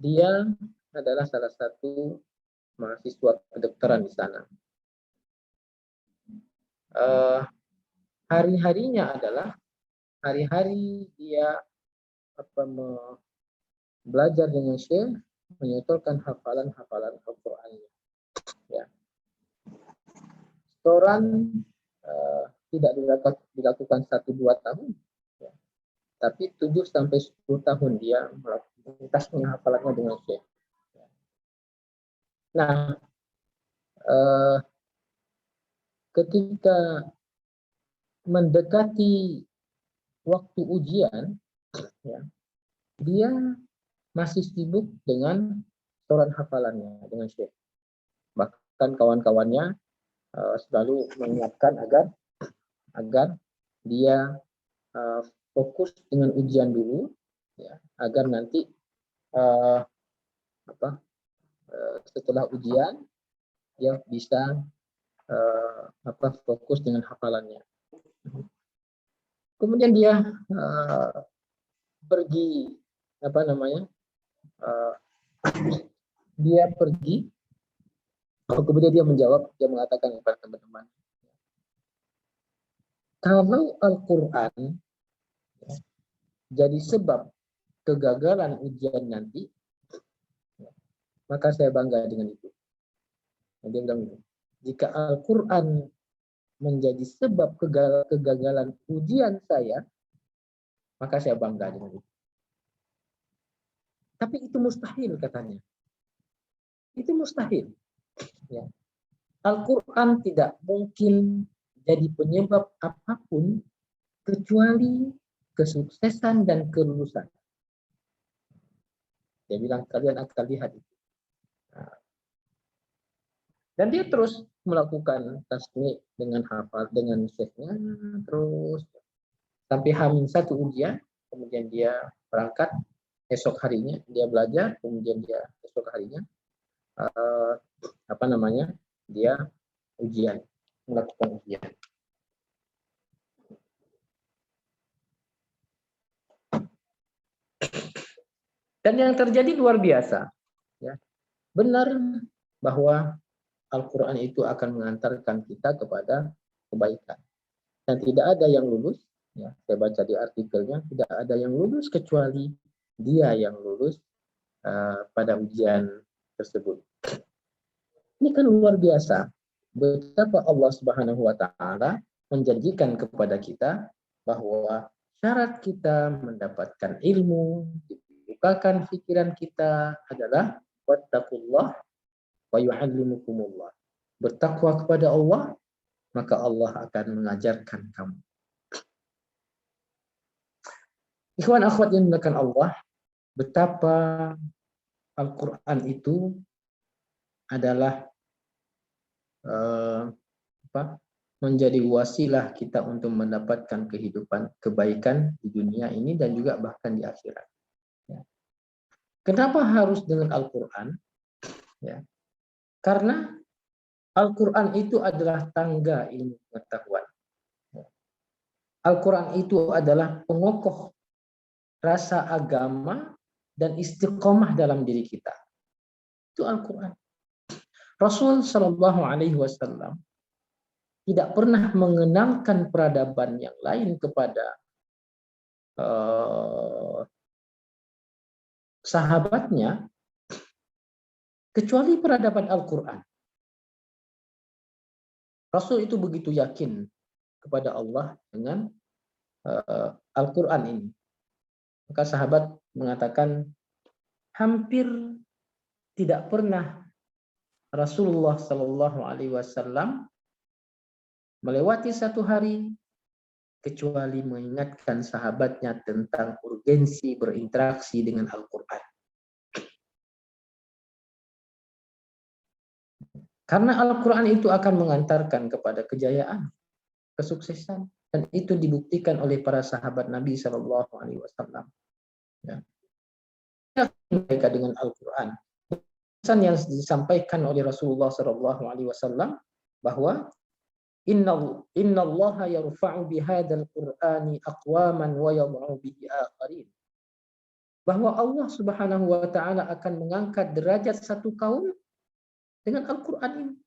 Speaker 4: Dia adalah salah satu mahasiswa kedokteran di sana. Hari-harinya adalah hari-hari dia belajar dengan Syekh, menyetorkan hafalan-hafalan Al-Qur'annya. Ya. Setoran tidak dilakukan 1-2 tahun, ya, tapi 7-10 tahun dia melakukan hafalannya dengan Syekh. Nah,
Speaker 7: eh, ketika mendekati waktu ujian, ya, dia masih sibuk dengan setoran hafalannya dengan syekh. Bahkan kawan-kawannya selalu mengingatkan agar dia fokus dengan ujian dulu, ya, agar nanti setelah ujian dia bisa fokus dengan hafalannya. Kemudian dia pergi dia pergi, kemudian dia menjawab, dia mengatakan kepada teman-teman, kalau Al-Quran jadi sebab kegagalan ujian nanti, maka saya bangga dengan itu. Dia bilang gitu. Jika Al-Quran menjadi sebab kegagalan ujian saya, maka saya bangga dengan itu. Tapi itu mustahil katanya. Itu mustahil. Ya. Al-Quran tidak mungkin jadi penyebab apapun kecuali kesuksesan dan kelulusan. Dia bilang kalian akan lihat itu. Dan dia terus melakukan tasmi dengan hafal dengan syekhnya terus sampai H-1 ujian, kemudian dia berangkat esok harinya dia belajar, kemudian dia esok harinya dia melakukan ujian. Dan yang terjadi luar biasa, ya. Benar bahwa Al-Quran itu akan mengantarkan kita kepada kebaikan. Dan tidak ada yang lulus, ya, saya baca di artikelnya, tidak ada yang lulus kecuali dia yang lulus pada ujian tersebut. Ini kan luar biasa. Betapa Allah Subhanahu wa Ta'ala menjanjikan kepada kita bahwa syarat kita mendapatkan ilmu, dibukakan pikiran kita adalah wattaqullah wa yu'allimukumullah. Bertakwa kepada Allah, maka Allah akan mengajarkan kamu. Ikhwan akhwat yang dimuliakan Allah, betapa Al-Quran itu adalah menjadi wasilah kita untuk mendapatkan kehidupan kebaikan di dunia ini dan juga bahkan di akhirat. Ya. Kenapa harus dengan Al-Quran? Ya. Karena Al-Quran itu adalah tangga ilmu pengetahuan. Ya. Al-Quran itu adalah pengokoh rasa agama dan istiqomah dalam diri kita. Itu Al-Quran. Rasul Shallallahu Alaihi Wasallam tidak pernah mengenalkan peradaban yang lain kepada sahabatnya kecuali peradaban Al-Quran. Rasul itu begitu yakin kepada Allah dengan Al-Quran ini. Maka sahabat mengatakan hampir tidak pernah Rasulullah Shallallahu Alaihi Wasallam melewati satu hari kecuali mengingatkan sahabatnya tentang urgensi berinteraksi dengan Al-Quran. Karena Al-Quran itu akan mengantarkan kepada kejayaan, kesuksesan, dan itu dibuktikan oleh para sahabat Nabi Shallallahu Alaihi Wasallam. Ya. Mereka dengan Al-Quran. Pesan yang disampaikan oleh Rasulullah Shallallahu Alaihi Wasallam bahwa Inna Allah yarfa'u bihadzal Qur'ani aqwaman wa yad'u bihi akharin. Bahwa Allah Subhanahu wa Ta'ala akan mengangkat derajat satu kaum dengan Al-Quran ini.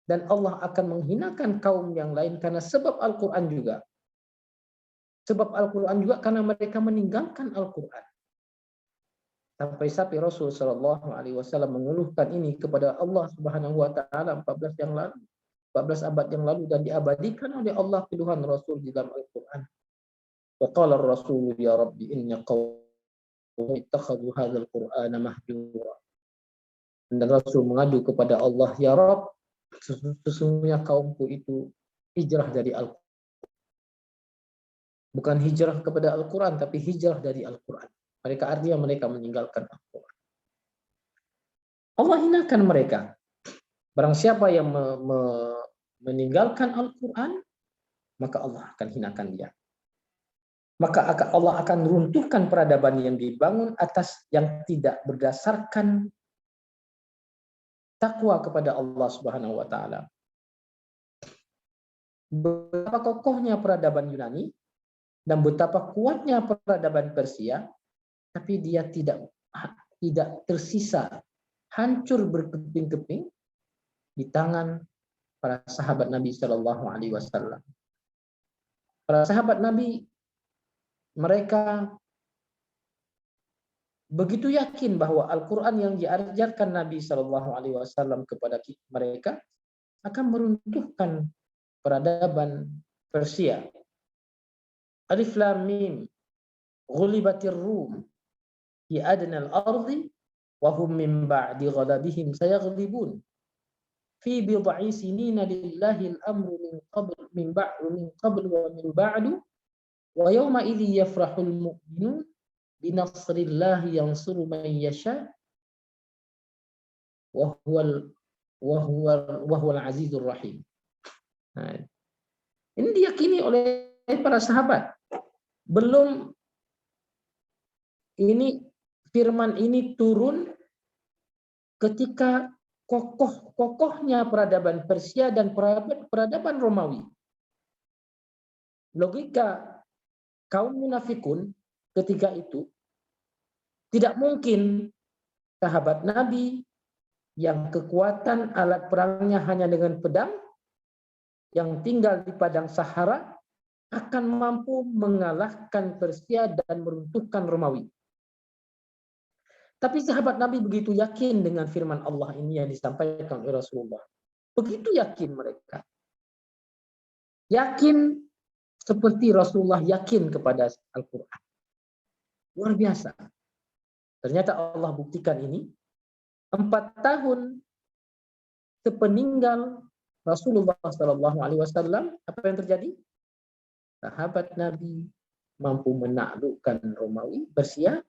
Speaker 7: Dan Allah akan menghinakan kaum yang lain karena sebab Al-Quran juga. Sebab Al-Quran juga karena mereka meninggalkan Al-Quran. Sampai Rasul Shallallahu Alaihi Wasallam mengeluhkan ini kepada Allah Subhanahu Wa Taala 14 abad yang lalu dan diabadikan oleh Allah keluhan Rasul di dalam Al-Quran. Wa qala ar-rasul ya Rabbi inna qaumi ittakhadhu hadzal Qur'ana mahjura. Dan Rasul mengadu kepada Allah, ya Rabb, sesungguhnya kaumku itu hijrah dari Al-Quran. Bukan hijrah kepada Al-Quran, tapi hijrah dari Al-Quran. Mereka artinya mereka meninggalkan Al-Quran. Allah hinakan mereka. Barang siapa yang meninggalkan Al-Quran, maka Allah akan hinakan dia. Maka Allah akan runtuhkan peradaban yang dibangun atas yang tidak berdasarkan takwa kepada Allah Subhanahu wa taala. Betapa kokohnya peradaban Yunani dan betapa kuatnya peradaban Persia, tapi dia tidak tersisa, hancur berkeping-keping di tangan para sahabat Nabi Shallallahu Alaihi Wasallam. Para sahabat Nabi, mereka begitu yakin bahwa Al-Quran yang diajarkan Nabi Shallallahu Alaihi Wasallam kepada mereka akan meruntuhkan peradaban Persia. Alif Lam Mim, ghulibatir Rum fi adnal ardi wa hum min ba'di ghalabihim sayaghlibun fi bid'i sinina lillahi al-amru min qabl wa min ba'du wa yawma idzi yafrahul mu'minun binasrillahi yansuru man yasha wa huwal azizur rahim. Nah, ini diyakini oleh para sahabat. Belum ini firman ini turun ketika kokohnya peradaban Persia dan peradaban Romawi. Logika kaum munafikun ketika itu, tidak mungkin sahabat Nabi yang kekuatan alat perangnya hanya dengan pedang, yang tinggal di padang Sahara, akan mampu mengalahkan Persia dan meruntuhkan Romawi. Tapi sahabat Nabi begitu yakin dengan firman Allah ini yang disampaikan oleh Rasulullah. Begitu yakin mereka. Yakin seperti Rasulullah yakin kepada Al-Quran. Luar biasa. Ternyata Allah buktikan ini 4 tahun sepeninggal Rasulullah SAW. Apa yang terjadi? Sahabat Nabi mampu menaklukkan Romawi, Persia,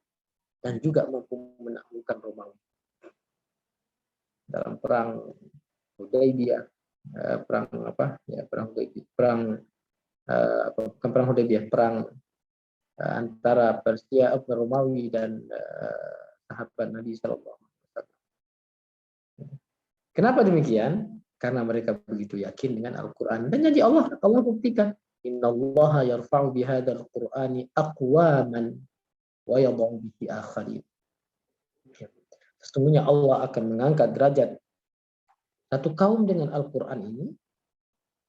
Speaker 7: dan juga mampu menaklukkan Romawi. Dalam perang Hudaybiyah, perang antara Persia, Romawi dan sahabat Nabi Sallallahu Alaihi Wasallam. Kenapa demikian? Karena mereka begitu yakin dengan Al-Quran. Dan jadi Allah buktikan, Innallaha yarfa'u bihadzal Qur'ani aqwaman wa yadh'u bihi akharin. Sesungguhnya Allah akan mengangkat derajat satu kaum dengan Al-Quran ini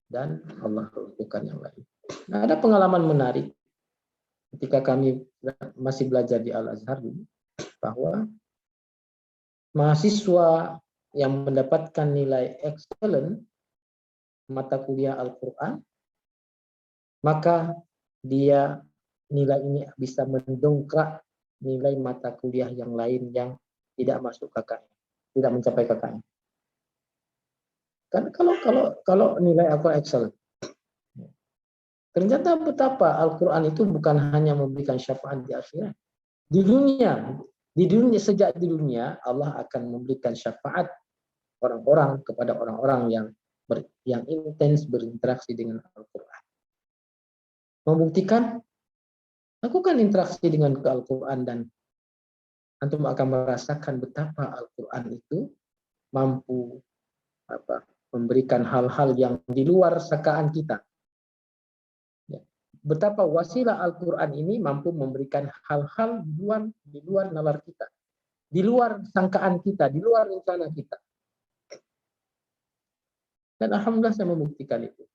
Speaker 7: dan Allah runtuhkan yang lain. Nah, ada pengalaman menarik ketika kami masih belajar di Al-Azhar dulu, bahwa mahasiswa yang mendapatkan nilai excellent mata kuliah Al-Quran, maka dia nilai ini bisa mendongkrak nilai mata kuliah yang lain yang tidak masuk KKN, tidak mencapai KKN. Kan kalau nilai Al-Quran excellent, ternyata betapa Al-Quran itu bukan hanya memberikan syafaat di akhirat. Di dunia, sejak di dunia Allah akan memberikan syafaat orang-orang kepada orang-orang yang intens berinteraksi dengan Al-Quran. Membuktikan, lakukan interaksi dengan Al-Quran dan antum akan merasakan betapa Al-Quran itu mampu memberikan hal-hal yang di luar sakaan kita. Betapa wasilah Al-Quran ini mampu memberikan hal-hal di luar nalar kita, di luar sangkaan kita, di luar rencana kita. Dan alhamdulillah saya membuktikan itu.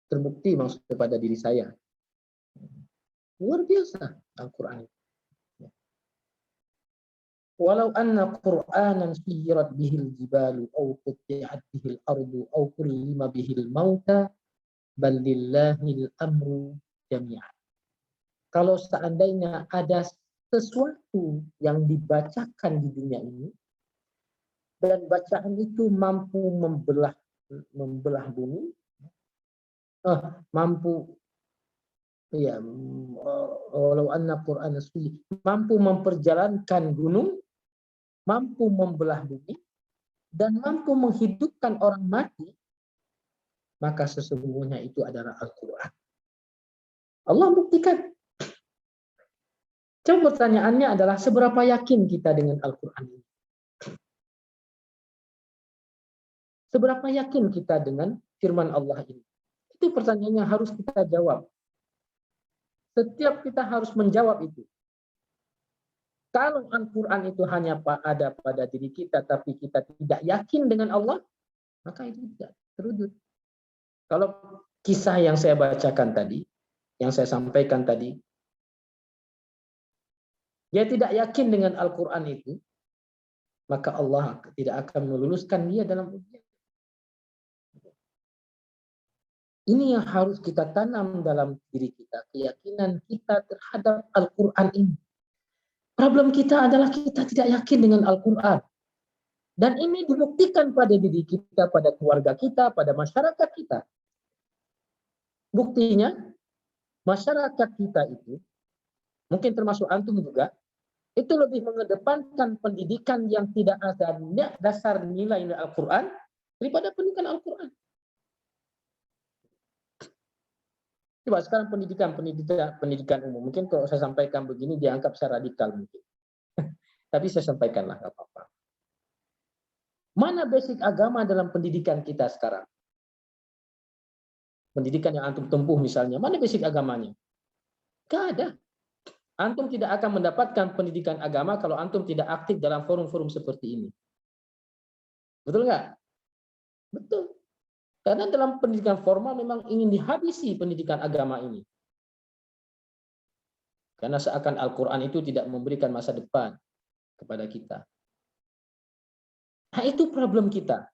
Speaker 7: Terbukti maksudnya pada diri saya. Luar biasa Al-Quran. Walau anna Qur'anan suyirat bihil jibalu aw qutti'at bihil ardu aw kullima bihil mauta bal lillahil amru jami'an. Kalau seandainya ada sesuatu yang dibacakan di dunia ini dan bacaan itu mampu membelah bumi, mampu ya walau anna Qur'an mampu memperjalankan gunung, mampu membelah bumi, dan mampu menghidupkan orang mati, maka sesungguhnya itu adalah Al-Quran. Allah buktikan. Coba pertanyaannya adalah seberapa yakin kita dengan Al-Quran ini? Seberapa yakin kita dengan firman Allah ini? Itu pertanyaan yang harus kita jawab. Setiap kita harus menjawab itu. Kalau Al-Quran itu hanya ada pada diri kita, tapi kita tidak yakin dengan Allah, maka itu tidak terwujud. Kalau kisah yang saya bacakan tadi, yang saya sampaikan tadi, dia tidak yakin dengan Al-Quran itu, maka Allah tidak akan meluluskan dia dalam ujian. Ini yang harus kita tanam dalam diri kita, keyakinan kita terhadap Al-Quran ini. Problem kita adalah kita tidak yakin dengan Al-Quran. Dan ini dibuktikan pada diri kita, pada keluarga kita, pada masyarakat kita. Buktinya, masyarakat kita itu, mungkin termasuk antum juga, itu lebih mengedepankan pendidikan yang tidak ada dasar nilai Al-Quran daripada pendidikan Al-Quran. Coba sekarang pendidikan umum. Mungkin kalau saya sampaikan begini dianggap saya radikal mungkin. Tapi saya sampaikanlah, nggak apa-apa. Mana basic agama dalam pendidikan kita sekarang? Pendidikan yang antum tempuh misalnya, mana basic agamanya? Nggak ada. Antum tidak akan mendapatkan pendidikan agama kalau antum tidak aktif dalam forum-forum seperti ini. Betul nggak? Betul. Karena dalam pendidikan formal memang ingin dihabisi pendidikan agama ini. Karena seakan Al-Quran itu tidak memberikan masa depan kepada kita. Nah, itu problem kita.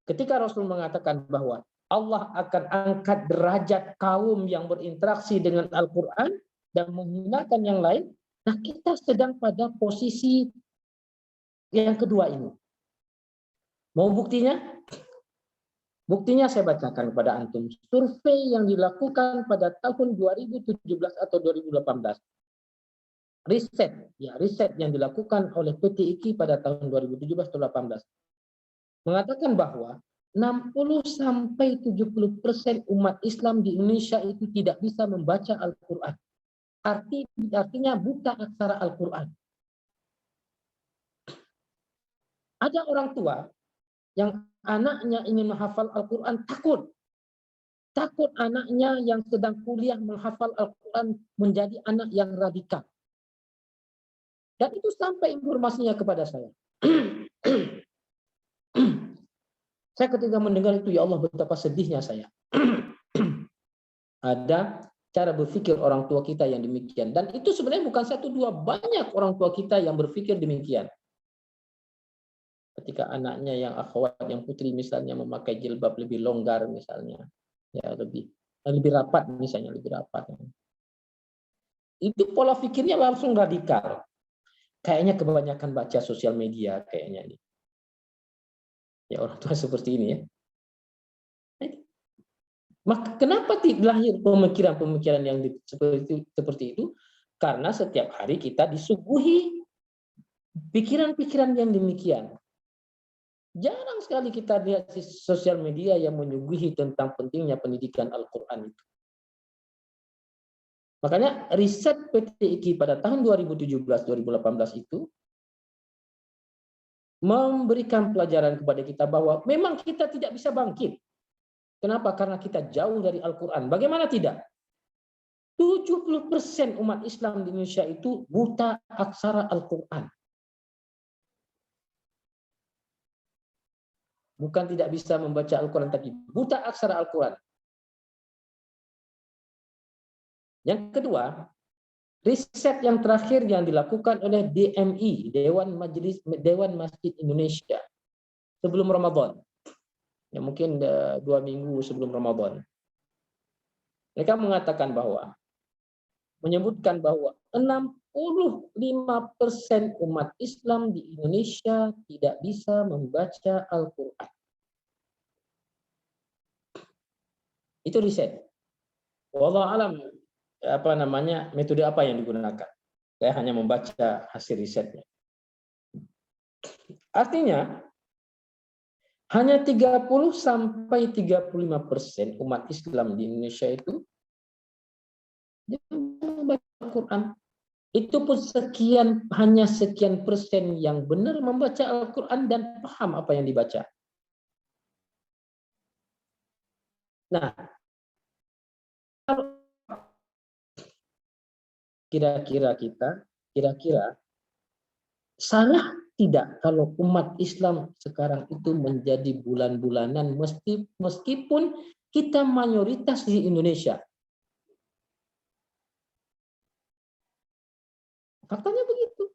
Speaker 7: Ketika Rasul mengatakan bahwa Allah akan angkat derajat kaum yang berinteraksi dengan Al-Quran dan menghinakan yang lain, nah kita sedang pada posisi yang kedua ini. Mau buktinya? Buktinya saya bacakan kepada antum. Survei yang dilakukan pada tahun 2017 atau 2018. Riset yang dilakukan oleh PT IKI pada tahun 2017 atau 2018 mengatakan bahwa 60-70% umat Islam di Indonesia itu tidak bisa membaca Al-Quran. Artinya buta aksara Al-Quran. Ada orang tua yang anaknya ingin menghafal Al-Quran takut anaknya yang sedang kuliah menghafal Al-Quran menjadi anak yang radikal. Dan itu sampai informasinya kepada saya. Saya ketika mendengar itu, ya Allah betapa sedihnya saya. Ada cara berpikir orang tua kita yang demikian. Dan itu sebenarnya bukan satu dua, banyak orang tua kita yang berpikir demikian. Ketika anaknya yang akhwat, yang putri misalnya memakai jilbab lebih longgar misalnya, ya lebih rapat misalnya, lebih rapat. Itu pola pikirnya langsung radikal. Kayaknya kebanyakan baca sosial media kayaknya ini. Ya orang tua seperti ini ya. Maka kenapa lahir pemikiran-pemikiran yang seperti itu? Karena setiap hari kita disuguhi pikiran-pikiran yang demikian. Jarang sekali kita lihat di sosial media yang menyuguhi tentang pentingnya pendidikan Al-Quran itu. Makanya riset PT IKI pada tahun 2017-2018 itu memberikan pelajaran kepada kita bahwa memang kita tidak bisa bangkit. Kenapa? Karena kita jauh dari Al-Quran. Bagaimana tidak? 70% umat Islam di Indonesia itu buta aksara Al-Quran. Bukan tidak bisa membaca Al-Quran, tapi buta aksara Al-Quran. Yang kedua, riset yang terakhir yang dilakukan oleh DMI, Dewan Masjid Indonesia, sebelum Ramadan. Ya, mungkin 2 minggu sebelum Ramadan. Mereka menyebutkan bahwa umat Islam di Indonesia tidak bisa membaca Al-Quran. Itu riset. Wallahu alam metode apa yang digunakan. Saya hanya membaca hasil risetnya. Artinya hanya 30 sampai 35% umat Islam di Indonesia itu membaca Al-Quran. Itu pun hanya sekian persen yang benar membaca Al-Quran dan paham apa yang dibaca. Nah, kira-kira salah tidak kalau umat Islam sekarang itu menjadi bulan-bulanan meskipun kita mayoritas di Indonesia. Faktanya begitu.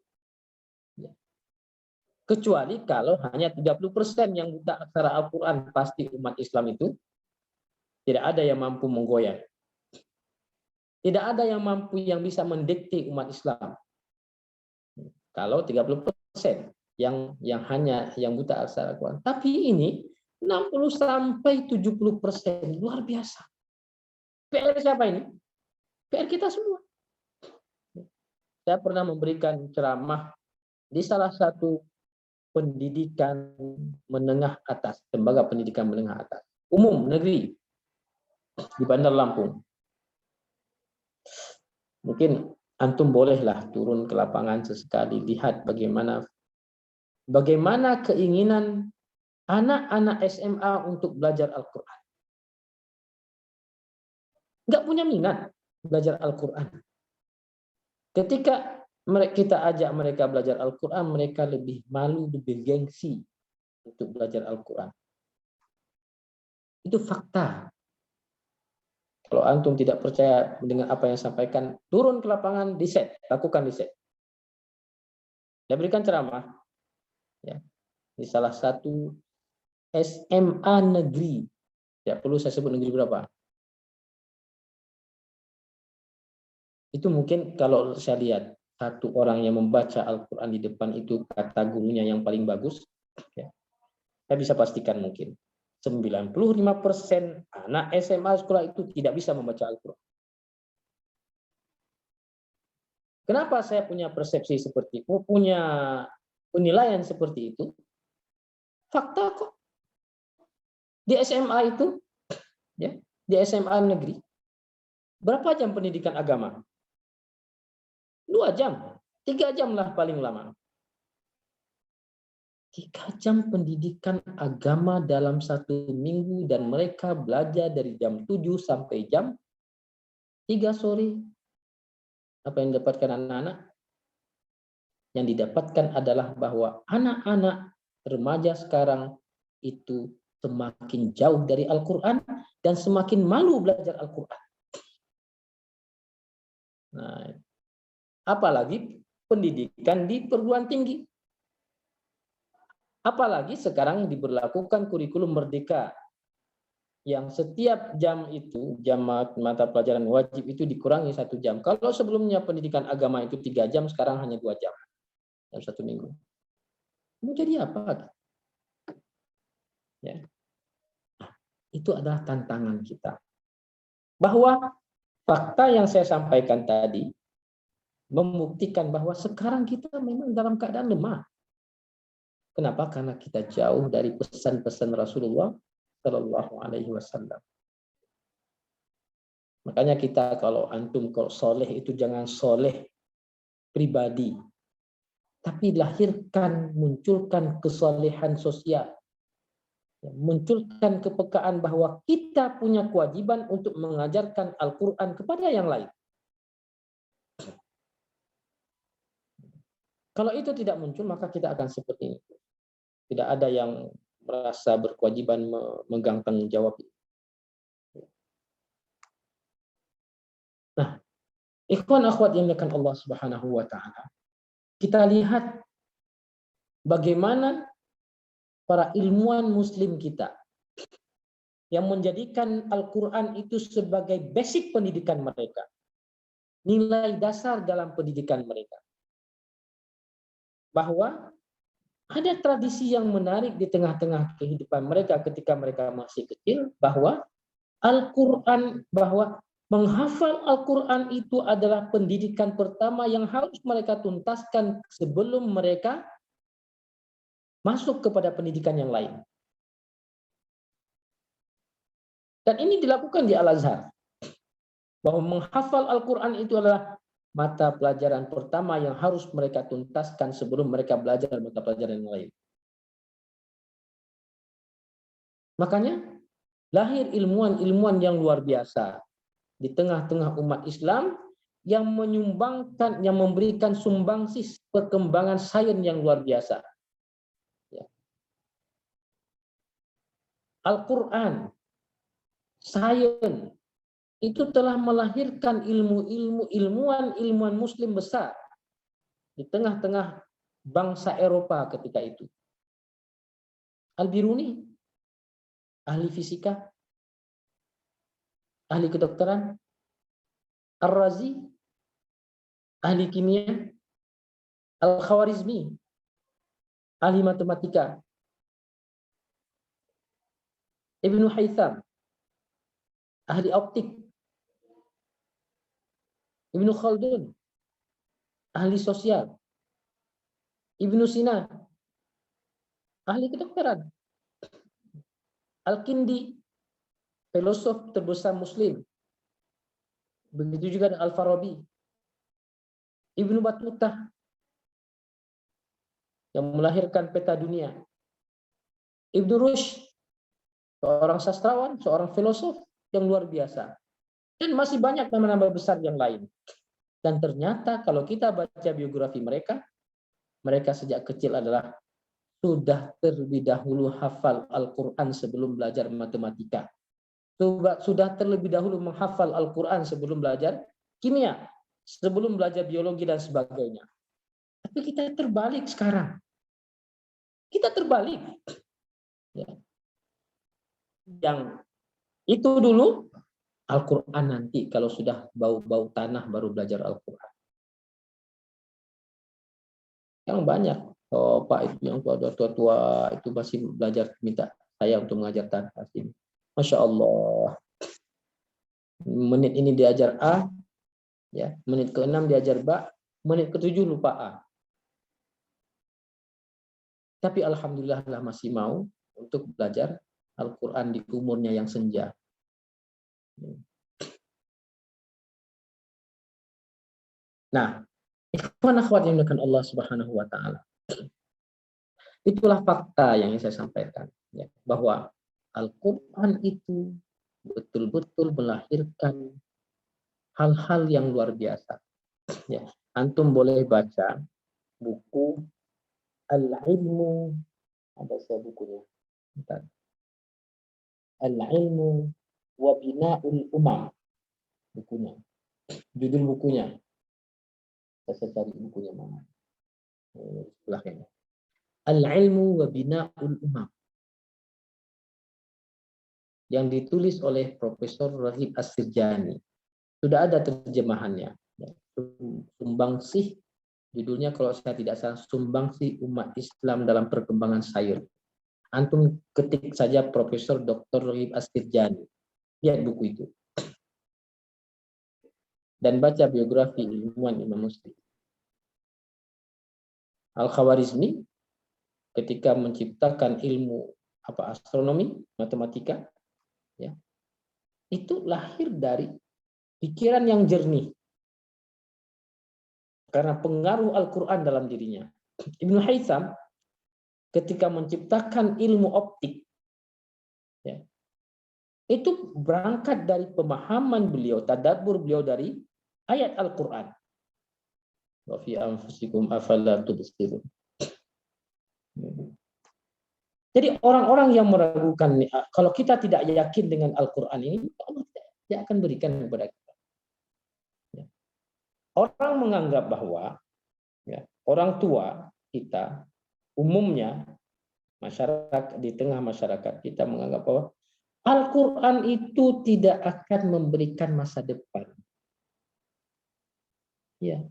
Speaker 7: Kecuali kalau hanya 30% yang buta aksara Al-Quran, pasti umat Islam itu tidak ada yang mampu menggoyang. Tidak ada yang mampu yang bisa mendikte umat Islam. Kalau 30% yang hanya yang buta aksara Al-Quran. Tapi ini 60 sampai 70% luar biasa. PR siapa ini? PR kita semua. Saya pernah memberikan ceramah di salah satu pendidikan menengah atas, lembaga pendidikan menengah atas, umum negeri di Bandar Lampung. Mungkin antum bolehlah turun ke lapangan sesekali lihat bagaimana keinginan anak-anak SMA untuk belajar Al-Quran. Nggak punya minat belajar Al-Quran. Ketika kita ajak mereka belajar Al-Quran, mereka lebih malu, lebih gengsi untuk belajar Al-Quran. Itu fakta. Kalau antum tidak percaya dengan apa yang sampaikan, turun ke lapangan, riset, lakukan riset. Saya berikan ceramah ya, di salah satu SMA negeri. Ya, perlu saya sebut negeri berapa? Itu mungkin kalau saya lihat satu orang yang membaca Al-Quran di depan itu kata gurunya yang paling bagus, ya, saya bisa pastikan mungkin 95% anak SMA sekolah itu tidak bisa membaca Al-Quran. Kenapa saya punya persepsi seperti itu, punya penilaian seperti itu? Fakta kok. Di SMA itu, ya, di SMA negeri, berapa jam pendidikan agama? 2 jam, 3 jam lah paling lama. 3 jam pendidikan agama dalam 1 minggu dan mereka belajar dari jam 7 sampai jam 3 sore. Apa yang didapatkan anak-anak? Yang didapatkan adalah bahwa anak-anak remaja sekarang itu semakin jauh dari Al-Quran dan semakin malu belajar Al-Quran. Nah, apalagi pendidikan di perguruan tinggi. Apalagi sekarang diberlakukan kurikulum merdeka yang setiap jam itu, jam mata pelajaran wajib itu dikurangi 1 jam. Kalau sebelumnya pendidikan agama itu 3 jam, sekarang hanya 2 jam dalam 1 minggu. Mau jadi apa? Ya. Itu adalah tantangan kita. Bahwa fakta yang saya sampaikan tadi membuktikan bahwa sekarang kita memang dalam keadaan lemah. Kenapa? Karena kita jauh dari pesan-pesan Rasulullah Shallallahu Alaihi Wasallam. Makanya kita kalau soleh itu jangan soleh pribadi, tapi lahirkan, munculkan kesolehan sosial, munculkan kepekaan bahwa kita punya kewajiban untuk mengajarkan Al-Quran kepada yang lain. Kalau itu tidak muncul, maka kita akan seperti ini. Tidak ada yang merasa berkewajiban memegang tanggung jawab. Nah, ikhwan akhwat yang dimuliakan Allah Subhanahu wa taala. Kita lihat bagaimana para ilmuwan muslim kita yang menjadikan Al-Quran itu sebagai basic pendidikan mereka. nilai dasar dalam pendidikan mereka. Bahwa ada tradisi yang menarik di tengah-tengah kehidupan mereka ketika mereka masih kecil, bahwa Al-Quran, bahwa menghafal Al-Quran itu adalah pendidikan pertama yang harus mereka tuntaskan sebelum mereka masuk kepada pendidikan yang lain. Dan ini dilakukan di Al-Azhar. Bahwa menghafal Al-Quran itu adalah mata pelajaran pertama yang harus mereka tuntaskan sebelum mereka belajar mata pelajaran yang lain. Makanya lahir ilmuwan-ilmuwan yang luar biasa di tengah-tengah umat Islam yang menyumbangkan, yang memberikan sumbangsi perkembangan sains yang luar biasa. Ya. Al-Quran, sains, itu telah melahirkan ilmuwan Muslim besar di tengah-tengah bangsa Eropa ketika itu. Al-Biruni, ahli fisika, ahli kedokteran. Ar-Razi, ahli kimia. Al-Khawarizmi, ahli matematika. Ibnu Haytham, ahli optik. Ibnu Khaldun, ahli sosial. Ibnu Sina, ahli kedokteran. Al-Kindi, filosof terbesar Muslim. Begitu juga dengan Al-Farabi. Ibnu Battuta, yang melahirkan peta dunia. Ibnu Rushd, seorang sastrawan, seorang filosof yang luar biasa. Dan masih banyak nama-nama besar yang lain. Dan ternyata kalau kita baca biografi mereka, mereka sejak kecil adalah sudah terlebih dahulu hafal Al-Quran sebelum belajar matematika. Sudah terlebih dahulu menghafal Al-Quran sebelum belajar kimia, sebelum belajar biologi dan sebagainya. Tapi kita terbalik sekarang. Kita terbalik. Ya. Yang itu dulu, Al-Quran nanti kalau sudah bau-bau tanah baru belajar Al-Quran. Yang banyak, oh Pak itu yang tua-tua itu masih belajar, minta saya untuk mengajar tanah ini. Masya Allah. Menit ini diajar A, ya, menit ke-6 diajar B, menit ke-7 lupa A. Tapi alhamdulillah masih mau untuk belajar Al-Quran di umurnya yang senja. Nah, ikhwan akhwat yang dimuliakan Allah Subhanahu wa taala. Itulah fakta yang saya sampaikan, ya, bahwa Al-Quran itu betul-betul melahirkan hal-hal yang luar biasa. Ya, antum boleh baca buku Al-Ilmu, ada saya bukunya. Bentar. Al-Ilmu wa Bina'ul Umam, bukunya. Judul bukunya. Saya cari bukunya mana. Belakangnya. Al-Ilmu wa Bina'ul Umam. Yang ditulis oleh Profesor Raghib As-Sirjani. Sudah ada terjemahannya. Sumbangsih, judulnya kalau saya tidak salah, Sumbangsih Umat Islam dalam Perkembangan Sains. Antum ketik saja Profesor Dr. Raghib As-Sirjani. Lihat buku itu. Dan baca biografi ilmuwan Imam Muslim. Al-Khawarizmi ketika menciptakan ilmu astronomi, matematika, ya, itu lahir dari pikiran yang jernih karena pengaruh Al-Quran dalam dirinya. Ibnu Haytham ketika menciptakan ilmu optik, ya, itu berangkat dari pemahaman beliau, tadabbur beliau dari ayat Al-Quran. Wa fi anfusikum afala tubsirun. Jadi orang-orang yang meragukan, kalau kita tidak yakin dengan Al-Quran ini, Allah tidak akan berikan kepada kita. Orang menganggap bahwa, ya, orang tua kita umumnya masyarakat, di tengah masyarakat kita menganggap bahwa Al-Quran itu tidak akan memberikan masa depan. Ya,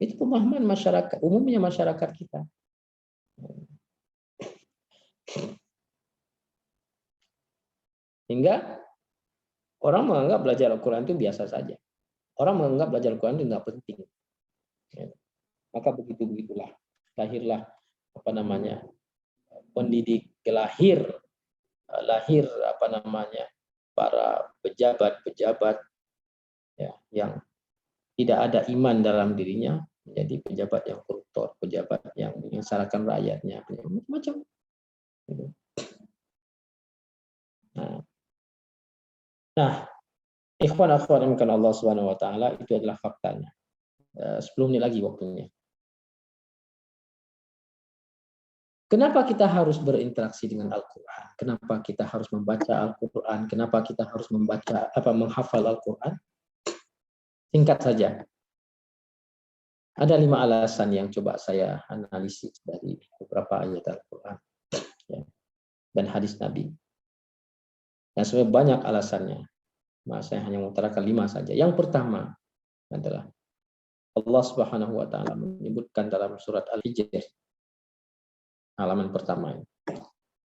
Speaker 7: itu pemahaman masyarakat, umumnya masyarakat kita. Hingga orang menganggap belajar Al-Quran itu biasa saja. Orang menganggap belajar Al-Quran itu nggak penting. Ya. Maka begitulah lahirlah pendidik lahir para pejabat-pejabat ya, yang tidak ada iman dalam dirinya menjadi pejabat yang koruptor, pejabat yang menyengsarakan rakyatnya, macam-macam. Nah, ikhwan akhwat yang Allah Subhanahu wa taala, itu adalah faktanya. 10 menit lagi waktunya. Kenapa kita harus berinteraksi dengan Al-Quran? Kenapa kita harus membaca Al-Quran? Kenapa kita harus menghafal Al-Quran? Singkat saja. Ada 5 alasan yang coba saya analisis dari beberapa ayat Al-Quran ya, dan hadis Nabi. Yang sebenarnya banyak alasannya. Saya hanya mengutarakan 5 saja. Yang pertama adalah Allah Subhanahu wa taala menyebutkan dalam surat Al-Hijr halaman pertama.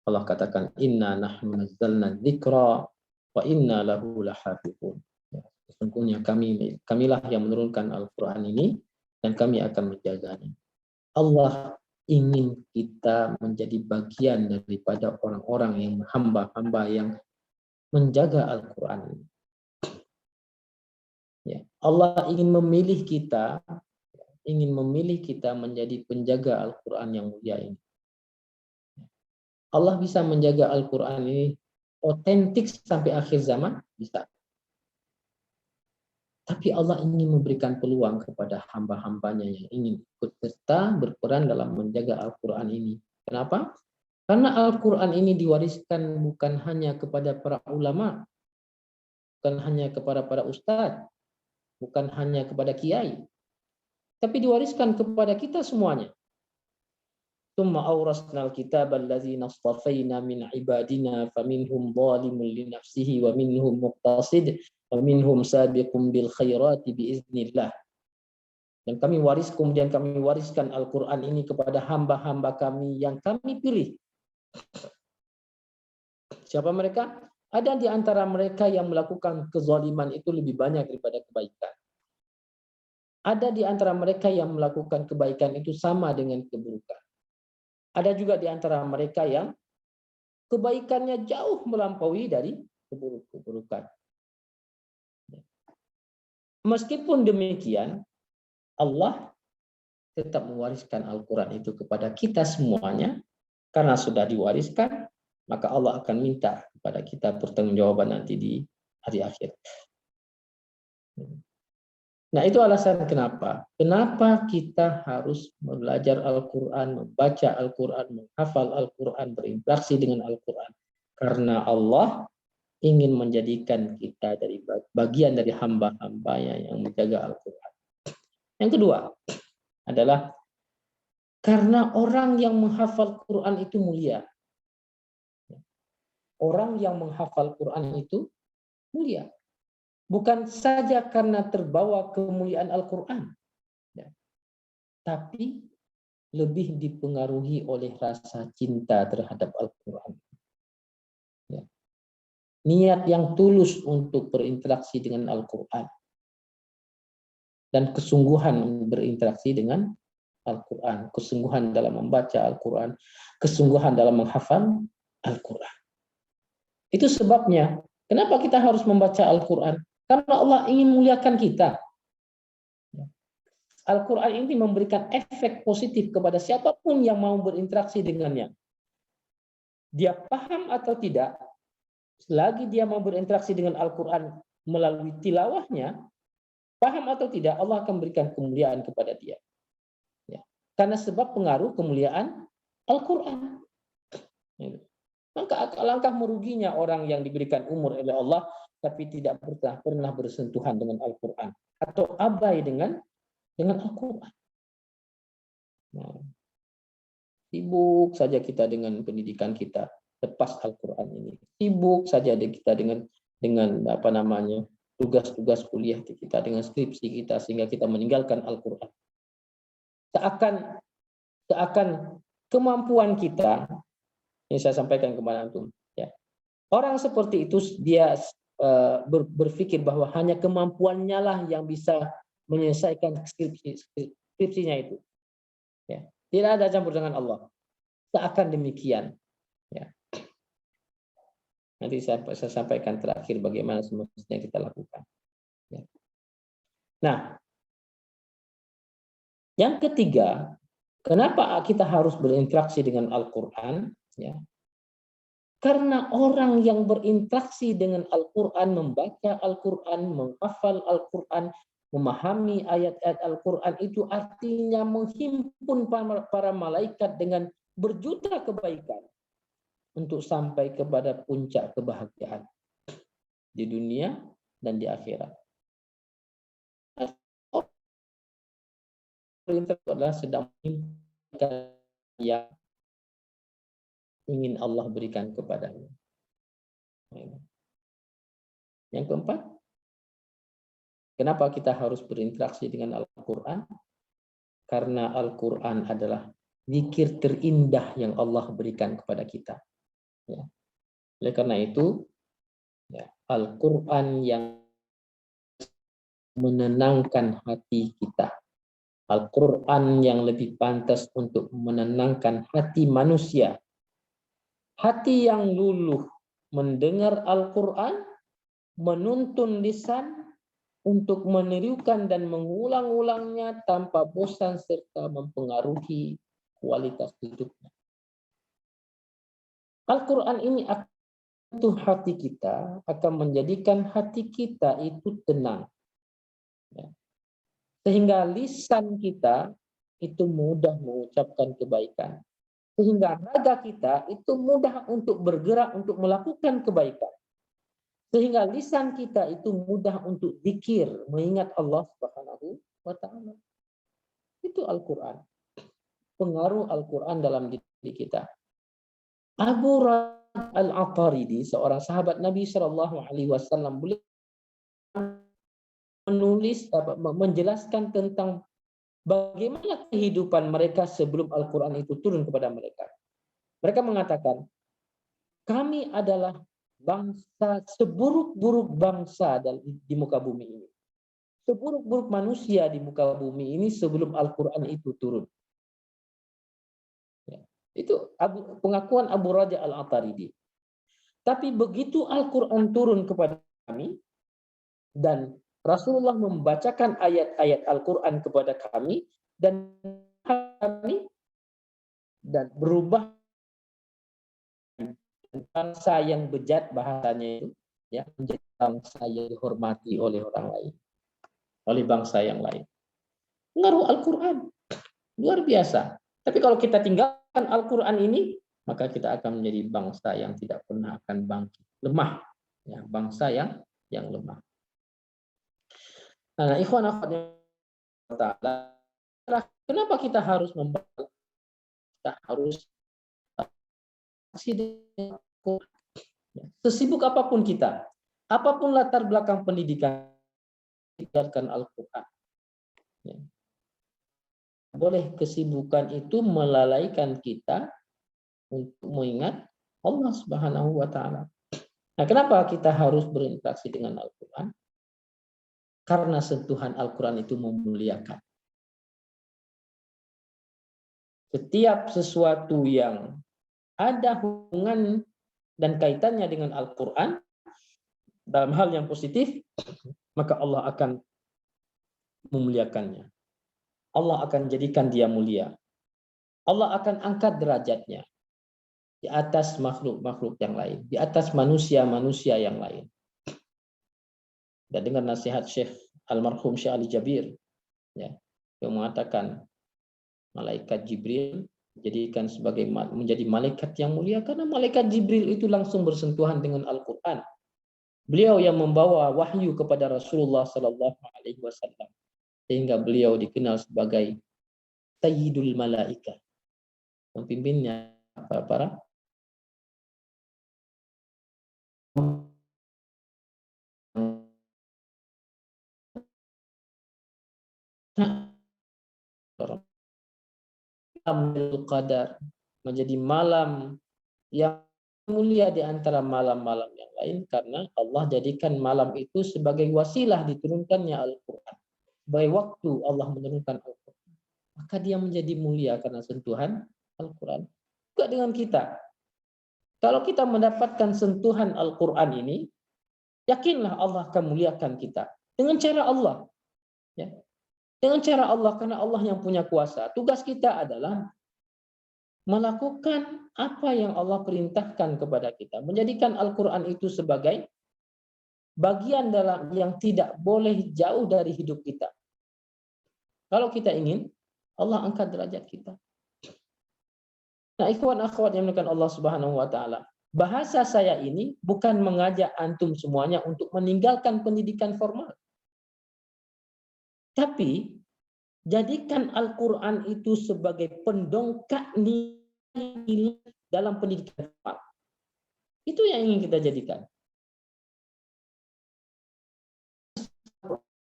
Speaker 7: Allah katakan inna nahnu nazzalna dzikra wa inna lahu lahafizun. Sesungguhnya kamilah yang menurunkan Al-Qur'an ini dan kami akan menjaganya. Allah ingin kita menjadi bagian daripada orang-orang yang hamba-hamba yang menjaga Al-Qur'an ini. Ya, Allah ingin memilih kita menjadi penjaga Al-Quran yang mulia ini. Allah bisa menjaga Al-Quran ini otentik sampai akhir zaman, bisa. Tapi Allah ingin memberikan peluang kepada hamba-hambanya yang ingin ikut serta berperan dalam menjaga Al-Quran ini. Kenapa? Karena Al-Quran ini diwariskan bukan hanya kepada para ulama, bukan hanya kepada para ustadz, bukan hanya kepada kiai, tapi diwariskan kepada kita semuanya. Tsumma awrasnal kitaba allazina astafaina min ibadina faminhum zalimun li nafsihi wa minhum muqtasid wa minhum sabiqun bil khairati biiznillah. Dan kemudian kami wariskan Al-Qur'an ini kepada hamba-hamba kami yang kami pilih. Siapa mereka? Ada di antara mereka yang melakukan kezaliman itu lebih banyak daripada kebaikan. Ada di antara mereka yang melakukan kebaikan itu sama dengan keburukan. Ada juga di antara mereka yang kebaikannya jauh melampaui dari keburukan. Meskipun demikian, Allah tetap mewariskan Al-Quran itu kepada kita semuanya. Karena sudah diwariskan, maka Allah akan minta kepada kita pertanggungjawaban nanti di hari akhir. Nah, itu alasan kenapa kita harus belajar Al-Quran, membaca Al-Quran, menghafal Al-Quran, berinteraksi dengan Al-Quran. Karena Allah ingin menjadikan kita dari bagian dari hamba-hambanya yang menjaga Al-Quran. Yang kedua adalah karena orang yang menghafal Quran itu mulia. Orang yang menghafal Quran itu mulia. Bukan saja karena terbawa kemuliaan Al-Quran, ya, tapi lebih dipengaruhi oleh rasa cinta terhadap Al-Quran. Ya. Niat yang tulus untuk berinteraksi dengan Al-Quran. Dan kesungguhan berinteraksi dengan Al-Quran. Kesungguhan dalam membaca Al-Quran. Kesungguhan dalam menghafal Al-Quran. Itu sebabnya, kenapa kita harus membaca Al-Quran? Karena Allah ingin memuliakan kita. Al-Quran ini memberikan efek positif kepada siapapun yang mau berinteraksi dengannya. Dia paham atau tidak, selagi dia mau berinteraksi dengan Al-Quran melalui tilawahnya, paham atau tidak, Allah akan berikan kemuliaan kepada dia. Ya. Karena sebab pengaruh kemuliaan Al-Quran. Maka alangkah meruginya orang yang diberikan umur oleh Allah tapi tidak pernah bersentuhan dengan Al-Quran atau abai dengan Al-Quran. Nah, sibuk saja kita dengan pendidikan kita lepas Al-Quran ini. Sibuk saja kita dengan tugas-tugas kuliah kita, dengan skripsi kita, sehingga kita meninggalkan Al-Quran. Seakan kemampuan kita, yang saya sampaikan kepada antum, ya. Orang seperti itu dia berpikir bahwa hanya kemampuannya lah yang bisa menyelesaikan skripsinya itu. Ya. Tidak ada campur dengan Allah. Seakan demikian. Ya. Nanti saya sampaikan terakhir bagaimana semestinya kita lakukan. Ya. Nah, yang ketiga, kenapa kita harus berinteraksi dengan Al-Quran? Ya. Karena orang yang berinteraksi dengan Al-Quran, membaca Al-Quran, menghafal Al-Quran, memahami ayat-ayat Al-Quran, itu artinya menghimpun para malaikat dengan berjuta kebaikan untuk sampai kepada puncak kebahagiaan di dunia dan di akhirat. Itu adalah sedang yang ingin Allah berikan kepadanya. Yang keempat, kenapa kita harus berinteraksi dengan Al-Quran? Karena Al-Quran adalah zikir terindah yang Allah berikan kepada kita. Ya. Oleh karena itu, ya, Al-Quran yang menenangkan hati kita. Al-Quran yang lebih pantas untuk menenangkan hati manusia. Hati yang luluh mendengar Al-Quran, menuntun lisan untuk menirukan dan mengulang-ulangnya tanpa bosan serta mempengaruhi kualitas hidupnya. Al-Quran ini itu hati kita, akan menjadikan hati kita itu tenang. Ya. Sehingga lisan kita itu mudah mengucapkan kebaikan. Sehingga raga kita itu mudah untuk bergerak untuk melakukan kebaikan. Sehingga lisan kita itu mudah untuk zikir, mengingat Allah Subhanahu wa Ta'ala. Itu Al-Quran. Pengaruh Al-Quran dalam diri kita. Abu Rajab Al-Ataridi, seorang sahabat Nabi SAW, beliau menulis, menjelaskan tentang bagaimana kehidupan mereka sebelum Al-Quran itu turun kepada mereka. Mereka mengatakan, kami adalah bangsa, seburuk-buruk bangsa di muka bumi ini. Seburuk-buruk manusia di muka bumi ini sebelum Al-Quran itu turun. Ya. Itu pengakuan Abu Raja Al-Ataridi. Tapi begitu Al-Quran turun kepada kami, dan Rasulullah membacakan ayat-ayat Al-Quran kepada kami, dan berubah bangsa yang bejat bahasanya itu, ya, menjadi bangsa yang dihormati oleh orang lain, oleh bangsa yang lain. Pengaruh Al-Quran luar biasa. Tapi kalau kita tinggalkan Al-Quran ini, maka kita akan menjadi bangsa yang tidak pernah akan bangkit, lemah, ya, bangsa yang lemah. Nah, ikhwan akhwat, kenapa kita harus membantu? Kita harus sesibuk apapun kita, apapun latar belakang pendidikan, tinggalkan Al-Quran. Ya. Boleh kesibukan itu melalaikan kita untuk mengingat Allah Subhanahu wa Ta'ala. Nah, kenapa kita harus berinteraksi dengan Al-Quran? Karena sentuhan Al-Quran itu memuliakan. Setiap sesuatu yang ada hubungan dan kaitannya dengan Al-Quran dalam hal yang positif, maka Allah akan memuliakannya. Allah akan jadikan dia mulia. Allah akan angkat derajatnya di atas makhluk-makhluk yang lain, di atas manusia-manusia yang lain. Dan dengan nasihat Syekh almarhum Syekh Ali Jabir, ya, yang mengatakan malaikat Jibril dijadikan sebagai menjadi malaikat yang mulia karena malaikat Jibril itu langsung bersentuhan dengan Al-Quran. Beliau yang membawa wahyu kepada Rasulullah SAW, sehingga beliau dikenal sebagai Sayyidul Malaika, pemimpinnya para Lailatul Qadar menjadi malam yang mulia di antara malam-malam yang lain karena Allah jadikan malam itu sebagai wasilah diturunkannya Al-Quran. Sebagai waktu Allah menurunkan Al-Quran. Maka dia menjadi mulia karena sentuhan Al-Quran. Juga dengan kita. Kalau kita mendapatkan sentuhan Al-Quran ini, yakinlah Allah akan muliakan kita. Dengan cara Allah. Ya. Dengan cara Allah, karena Allah yang punya kuasa. Tugas kita adalah melakukan apa yang Allah perintahkan kepada kita. Menjadikan Al-Quran itu sebagai bagian dalam yang tidak boleh jauh dari hidup kita. Kalau kita ingin, Allah angkat derajat kita. Nah, ikhwan akhwat yang dimuliakan Allah Subhanahu wa taala. Bahasa saya ini bukan mengajak antum semuanya untuk meninggalkan pendidikan formal. Tapi jadikan Al-Quran itu sebagai pendongkrak nilai dalam pendidikan formal. Itu yang ingin kita jadikan.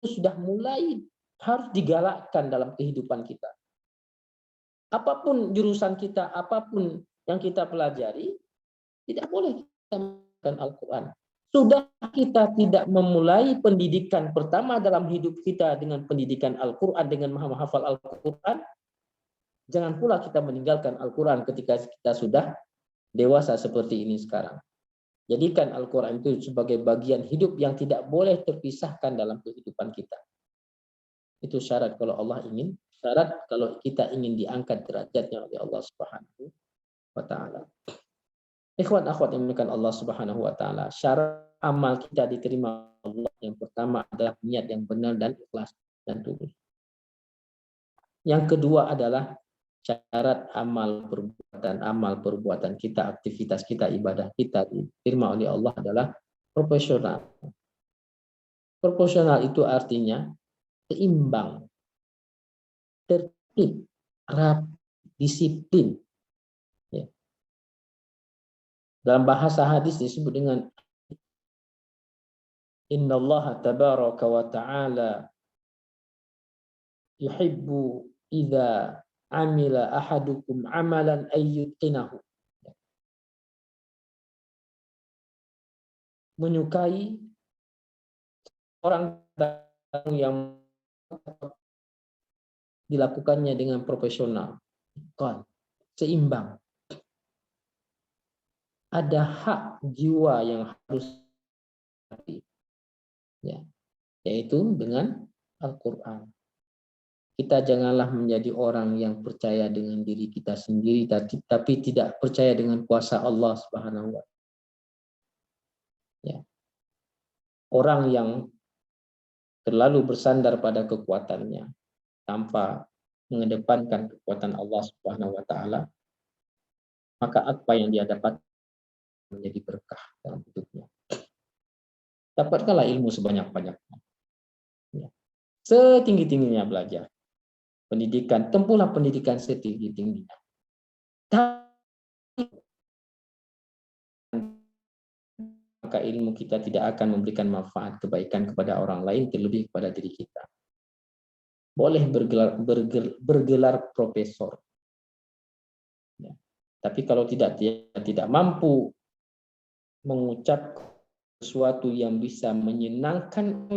Speaker 7: Sudah mulai harus digalakkan dalam kehidupan kita. Apapun jurusan kita, apapun yang kita pelajari, tidak boleh kita menggunakan Al-Quran. Sudah kita tidak memulai pendidikan pertama dalam hidup kita dengan pendidikan Al-Quran, dengan menghafal Al-Quran, jangan pula kita meninggalkan Al-Quran ketika kita sudah dewasa seperti ini sekarang. Jadikan Al-Quran itu sebagai bagian hidup yang tidak boleh terpisahkan dalam kehidupan kita. Itu syarat kalau Allah ingin, syarat kalau kita ingin diangkat derajatnya oleh Allah Subhanahu wa taala. Ikhwan akhwat yang dimuliakan Allah Subhanahu wa taala, syarat amal kita diterima Allah yang pertama adalah niat yang benar dan ikhlas dan tulus. Yang kedua adalah syarat amal perbuatan kita, aktivitas kita, ibadah kita diterima oleh Allah adalah proporsional. Proporsional itu artinya seimbang, tertib, rapi, disiplin. Ya. Dalam bahasa hadis disebut dengan Innallaha tabaraka wa ta'ala yuhibbu idza amila ahadukum amalan ayyutqinahu. Menyukai orang yang dilakukannya dengan profesional, seimbang. Ada hak jiwa yang harus ya, yaitu dengan Al-Quran. Kita janganlah menjadi orang yang percaya dengan diri kita sendiri, tapi tidak percaya dengan kuasa Allah Subhanahu wa taala. Ya. Orang yang terlalu bersandar pada kekuatannya tanpa mengedepankan kekuatan Allah Subhanahu wa taala, maka apa yang dia dapat menjadi berkah dalam hidupnya. Dapatkanlah ilmu sebanyak-banyaknya. Ya. Setinggi-tingginya belajar. Pendidikan, tempuhlah pendidikan setinggi-tingginya. Maka ilmu kita tidak akan memberikan manfaat kebaikan kepada orang lain, terlebih kepada diri kita. Boleh bergelar profesor. Ya. Tapi kalau tidak mampu mengucap sesuatu yang bisa menyenangkan,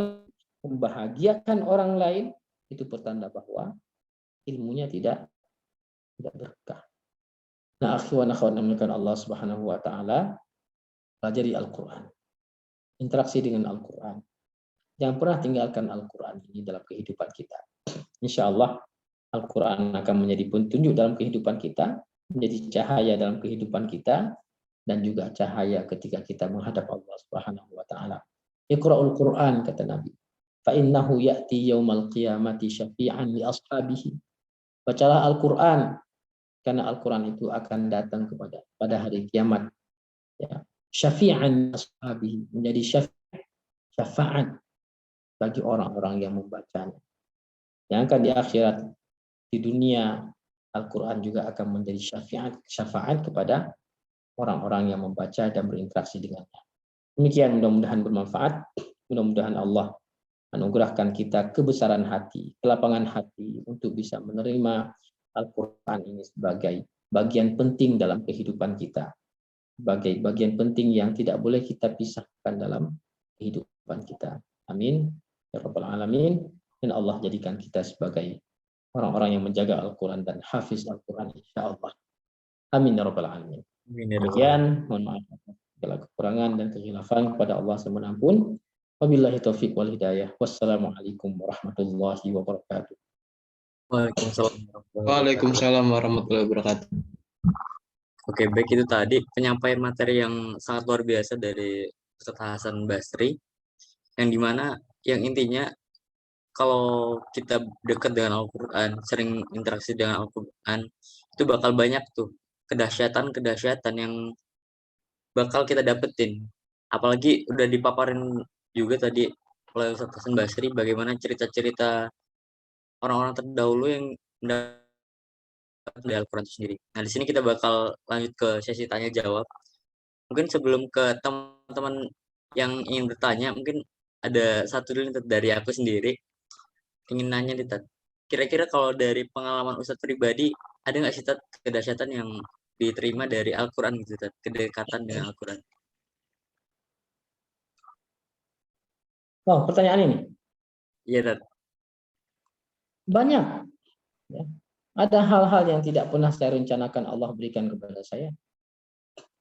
Speaker 7: membahagiakan orang lain, itu pertanda bahwa ilmunya tidak berkah. Nah, akhwan akhwan Allah Subhanahu wa taala, pelajari Al-Quran. Interaksi dengan Al-Quran. Jangan pernah tinggalkan Al-Quran ini dalam kehidupan kita. Insya Allah Al-Quran akan menjadi petunjuk dalam kehidupan kita, menjadi cahaya dalam kehidupan kita, dan juga cahaya ketika kita menghadap Allah Subhanahu wa taala. Iqra'ul Quran, kata Nabi. Fa innahu ya'ti yaumal qiyamati syafi'an li ashabihi. Bacalah Al-Quran, karena Al-Quran itu akan datang pada hari kiamat. Ya. Syafi'an ashabihi, menjadi syafaat bagi orang-orang yang membacanya. Yang akan di akhirat, di dunia, Al-Quran juga akan menjadi syafaat kepada orang-orang yang membaca dan berinteraksi dengannya. Demikian, mudah-mudahan bermanfaat. Mudah-mudahan Allah anugerahkan kita kebesaran hati, kelapangan hati untuk bisa menerima Al-Quran ini sebagai bagian penting dalam kehidupan kita, sebagai bagian penting yang tidak boleh kita pisahkan dalam kehidupan kita. Amin ya rabbal alamin. Dan Allah jadikan kita sebagai orang-orang yang menjaga Al-Quran dan hafiz Al-Quran insyaallah. Amin ya rabbal alamin. Demikian, mohon maaf atas segala kekurangan dan kekhilafan kepada Allah Subhanahu pun. Wabillahi taufiq wal hidayah. Wassalamualaikum warahmatullahi wabarakatuh.
Speaker 1: Waalaikumsalam warahmatullahi wabarakatuh.
Speaker 5: Waalaikumsalam warahmatullahi wabarakatuh.
Speaker 1: Oke, baik, itu tadi penyampaian materi yang sangat luar biasa dari Ustaz Hasan Basri, yang dimana yang intinya kalau kita dekat dengan Al-Quran, sering interaksi dengan Al-Quran, itu bakal banyak tuh kedahsyatan-kedahsyatan yang bakal kita dapetin. Apalagi udah dipaparin juga tadi oleh Ustaz Hasan Basri bagaimana cerita-cerita orang-orang terdahulu yang mendapat dari Al-Quran itu sendiri. Nah, di sini kita bakal lanjut ke sesi tanya jawab. Mungkin sebelum ke teman-teman yang ingin bertanya, mungkin ada satu dulu dari aku sendiri. Ingin nanya nih, Tat. Kira-kira kalau dari pengalaman Ustadz pribadi, ada nggak sih, Tat, kedahsyatan yang diterima dari Al-Quran gitu, Tat? Kedekatan dengan Al-Quran.
Speaker 7: Oh, pertanyaan ini
Speaker 1: Iya, Tat.
Speaker 7: banyak. Ya. Ada hal-hal yang tidak pernah saya rencanakan Allah berikan kepada saya.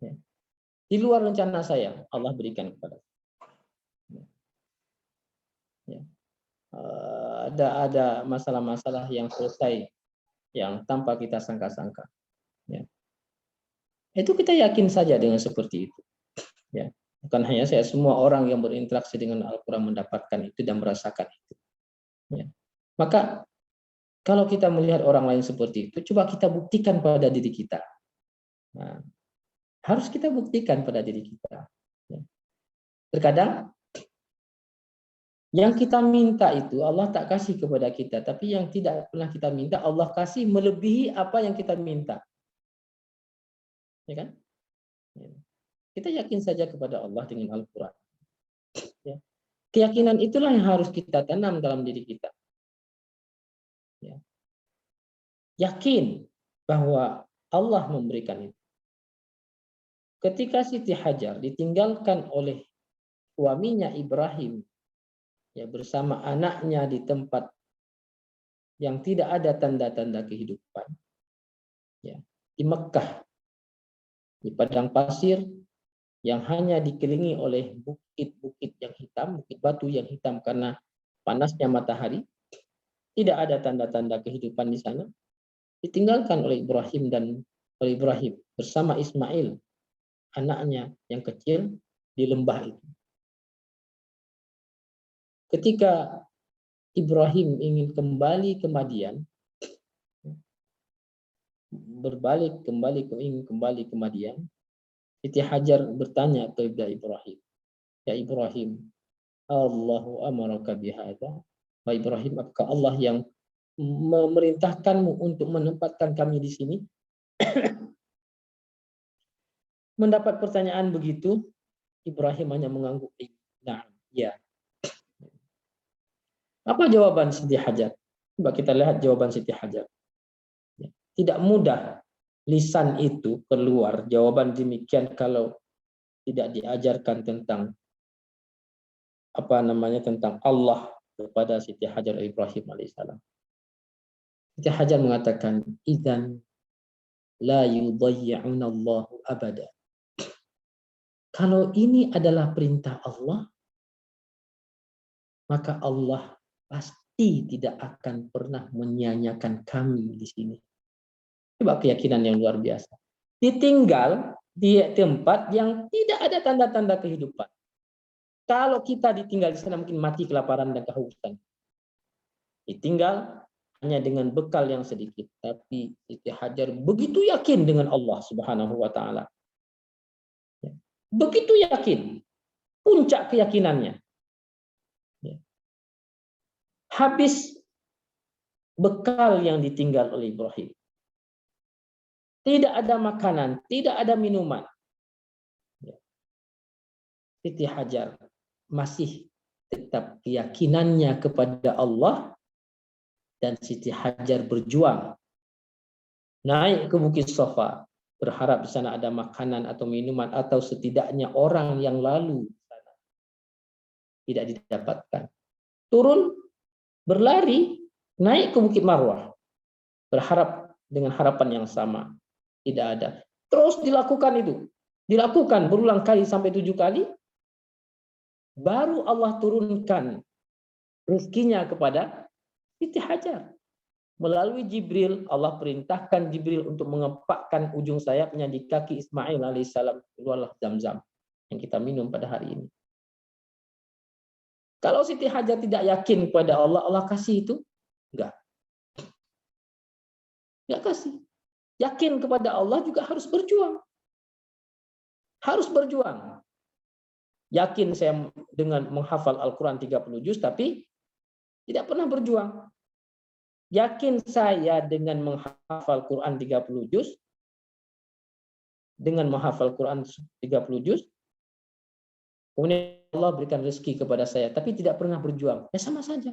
Speaker 7: Ya. Di luar rencana saya, Allah berikan kepada saya. Ya. Ada masalah-masalah yang selesai yang tanpa kita sangka-sangka. Ya. Itu kita yakin saja dengan seperti itu. Ya. Bukan hanya saya, semua orang yang berinteraksi dengan Al-Quran mendapatkan itu dan merasakan itu. Ya. Maka kalau kita melihat orang lain seperti itu, coba kita buktikan pada diri kita. Nah, harus kita buktikan pada diri kita. Ya. Terkadang yang kita minta itu Allah tak kasih kepada kita, tapi yang tidak pernah kita minta Allah kasih melebihi apa yang kita minta. Ya kan? Ya. Kita yakin saja kepada Allah dengan Al-Quran. Ya. Keyakinan itulah yang harus kita tanam dalam diri kita. Ya. Yakin bahwa Allah memberikan itu. Ketika Siti Hajar ditinggalkan oleh suaminya Ibrahim, ya, bersama anaknya di tempat yang tidak ada tanda-tanda kehidupan, ya, di Mekah, di padang pasir yang hanya dikelilingi oleh bukit-bukit yang hitam, bukit batu yang hitam karena panasnya matahari, tidak ada tanda-tanda kehidupan di sana, ditinggalkan oleh Ibrahim bersama Ismail, anaknya yang kecil, di lembah itu. Ketika Ibrahim ingin kembali ke Madian, ingin kembali ke Madian, Siti Hajar bertanya kepada Ibrahim, ya Ibrahim, Allahu amaraka bihadza? Wahai Ibrahim, apakah Allah yang memerintahkanmu untuk menempatkan kami di sini? Mendapat pertanyaan begitu, Ibrahim hanya mengangguk, nah, ya. Apa jawaban Siti Hajar? Coba kita lihat jawaban Siti Hajar. Tidak mudah lisan itu keluar jawaban demikian kalau tidak diajarkan tentang tentang Allah kepada Siti Hajar Ibrahim alaihissalam. Siti Hajar mengatakan, idzan la yudayyi'una Allah abada. Kalau ini adalah perintah Allah, maka Allah pasti tidak akan pernah menyia-nyiakan kami di sini. Coba keyakinan yang luar biasa. Ditinggal di tempat yang tidak ada tanda-tanda kehidupan. Kalau kita ditinggal di sana mungkin mati kelaparan dan kehausan. Ditinggal hanya dengan bekal yang sedikit, tapi Siti Hajar begitu yakin dengan Allah Subhanahu wa taala. Begitu yakin, puncak keyakinannya. Habis bekal yang ditinggal oleh Ibrahim. Tidak ada makanan, tidak ada minuman. Siti Hajar masih tetap keyakinannya kepada Allah, dan Siti Hajar berjuang naik ke Bukit Safa, berharap di sana ada makanan atau minuman atau setidaknya orang yang lalu di sana. Tidak didapatkan. Turun, berlari, naik ke Bukit Marwah, berharap dengan harapan yang sama. Tidak ada. Terus dilakukan itu. Dilakukan berulang kali sampai 7 kali. Baru Allah turunkan rezekinya kepada Siti Hajar. Melalui Jibril, Allah perintahkan Jibril untuk mengepakkan ujung sayapnya di kaki Ismail alaihissalam, keluarlah Zam-Zam yang kita minum pada hari ini. Kalau Siti Hajar tidak yakin kepada Allah, Allah kasih itu? Enggak. Enggak kasih. Yakin kepada Allah juga harus berjuang. Harus berjuang. Yakin saya dengan menghafal Al-Quran 30 juz, tapi tidak pernah berjuang. Yakin saya dengan menghafal Quran 30 juz, dengan menghafal Quran 30 juz, kemudian Allah berikan rezeki kepada saya, tapi tidak pernah berjuang. Ya sama saja.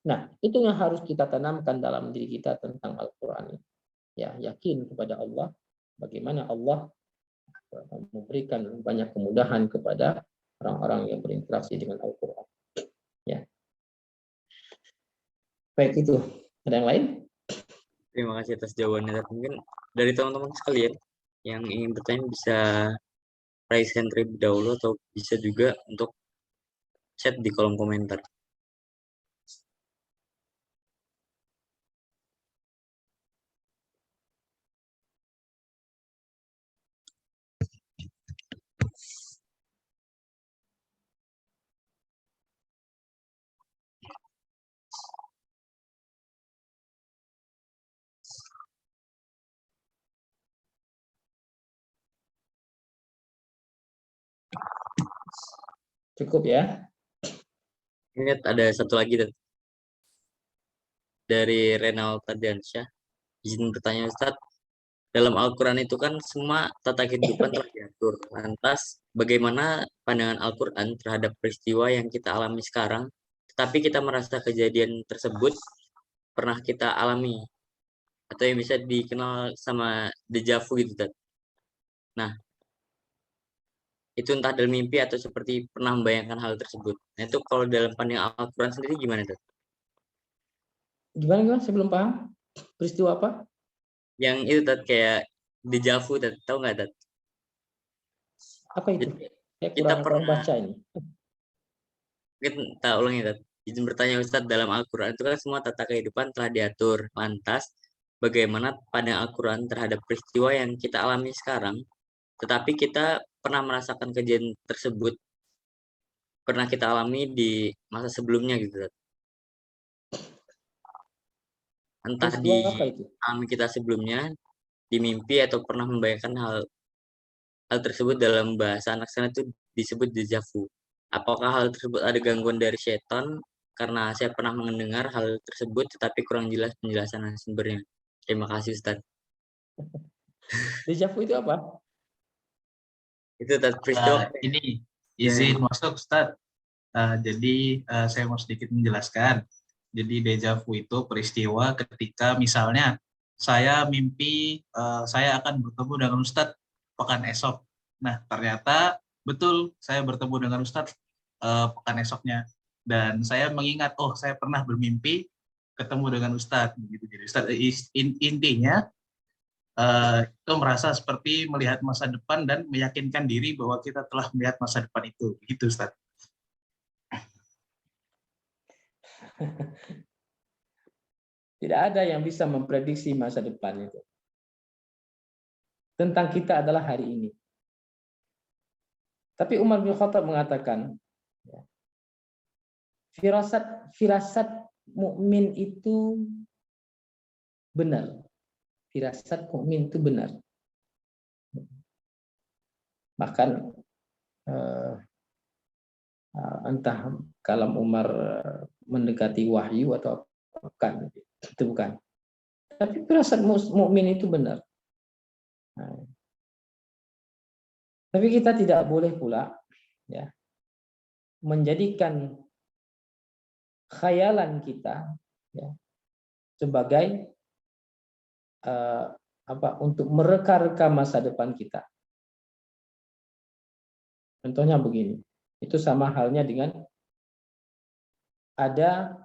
Speaker 7: Nah, itu yang harus kita tanamkan dalam diri kita tentang Al-Quran. Ya, yakin kepada Allah, bagaimana Allah memberikan banyak kemudahan kepada orang-orang yang berinteraksi dengan Al-Quran. Ya. Baik, itu. Ada yang lain?
Speaker 1: Terima kasih atas jawabannya. Mungkin dari teman-teman sekalian yang ingin bertanya bisa raise hand terlebih dahulu atau bisa juga untuk chat di kolom komentar.
Speaker 7: Cukup ya.
Speaker 1: Ingat ada satu lagi dari Renal Tadiansyah. Izin bertanya Ustadz, dalam Al-Quran itu kan semua tata kehidupan telah diatur. Lantas bagaimana pandangan Al-Quran terhadap peristiwa yang kita alami sekarang, tetapi kita merasa kejadian tersebut pernah kita alami, atau yang bisa dikenal sama deja vu gitu, Ustadz. Nah, itu entah dalam mimpi atau seperti pernah membayangkan hal tersebut. Nah, itu kalau dalam pandangan Al-Quran sendiri gimana, Ustadz?
Speaker 7: Gimana? Saya belum paham. Peristiwa apa?
Speaker 1: Yang itu Ustadz, kayak deja vu, Ustadz. Tahu nggak, Ustadz?
Speaker 7: Apa itu? Saya
Speaker 1: Kita
Speaker 7: kurang
Speaker 1: pernah,
Speaker 7: baca ini.
Speaker 1: mungkin tak ulangi, Ustadz. Izin bertanya Ustadz, dalam Al-Quran itu kan semua tata kehidupan telah diatur. Lantas, bagaimana pandangan Al-Quran terhadap peristiwa yang kita alami sekarang, tetapi kita pernah merasakan kejadian tersebut, pernah kita alami di masa sebelumnya gitu, Ustadz. Entah di
Speaker 7: Peristiwa apa itu?
Speaker 1: alami kita sebelumnya, di mimpi, atau pernah membayangkan hal tersebut. Dalam bahasa anak sana itu disebut deja vu. Apakah hal tersebut ada gangguan dari setan? Karena saya pernah mendengar hal tersebut, tetapi kurang jelas penjelasan sumbernya. Terima kasih, Ustadz.
Speaker 7: Deja vu itu apa?
Speaker 1: Itu Ustadz, peristiwa
Speaker 8: Ini izin masuk Ustadz. Jadi saya mau sedikit menjelaskan. Jadi deja vu itu peristiwa ketika misalnya saya mimpi saya akan bertemu dengan Ustadz pekan esok. Nah ternyata betul saya bertemu dengan Ustadz pekan esoknya. Dan saya mengingat, oh saya pernah bermimpi ketemu dengan Ustadz. Gitu. Jadi Ustadz, intinya itu merasa seperti melihat masa depan dan meyakinkan diri bahwa kita telah melihat masa depan itu. Gitu Ustadz.
Speaker 7: Tidak ada yang bisa memprediksi masa depan itu. Tentang kita adalah hari ini. Tapi Umar bin Khattab mengatakan, firasat mukmin itu benar. Firasat mukmin itu benar. Bahkan entah kalam Umar mendekati wahyu atau bukan, itu bukan. Tapi firasat mukmin itu benar. Nah, tapi kita tidak boleh pula, ya, menjadikan khayalan kita ya, sebagai untuk mereka-reka masa depan kita. Contohnya begini, itu sama halnya dengan ada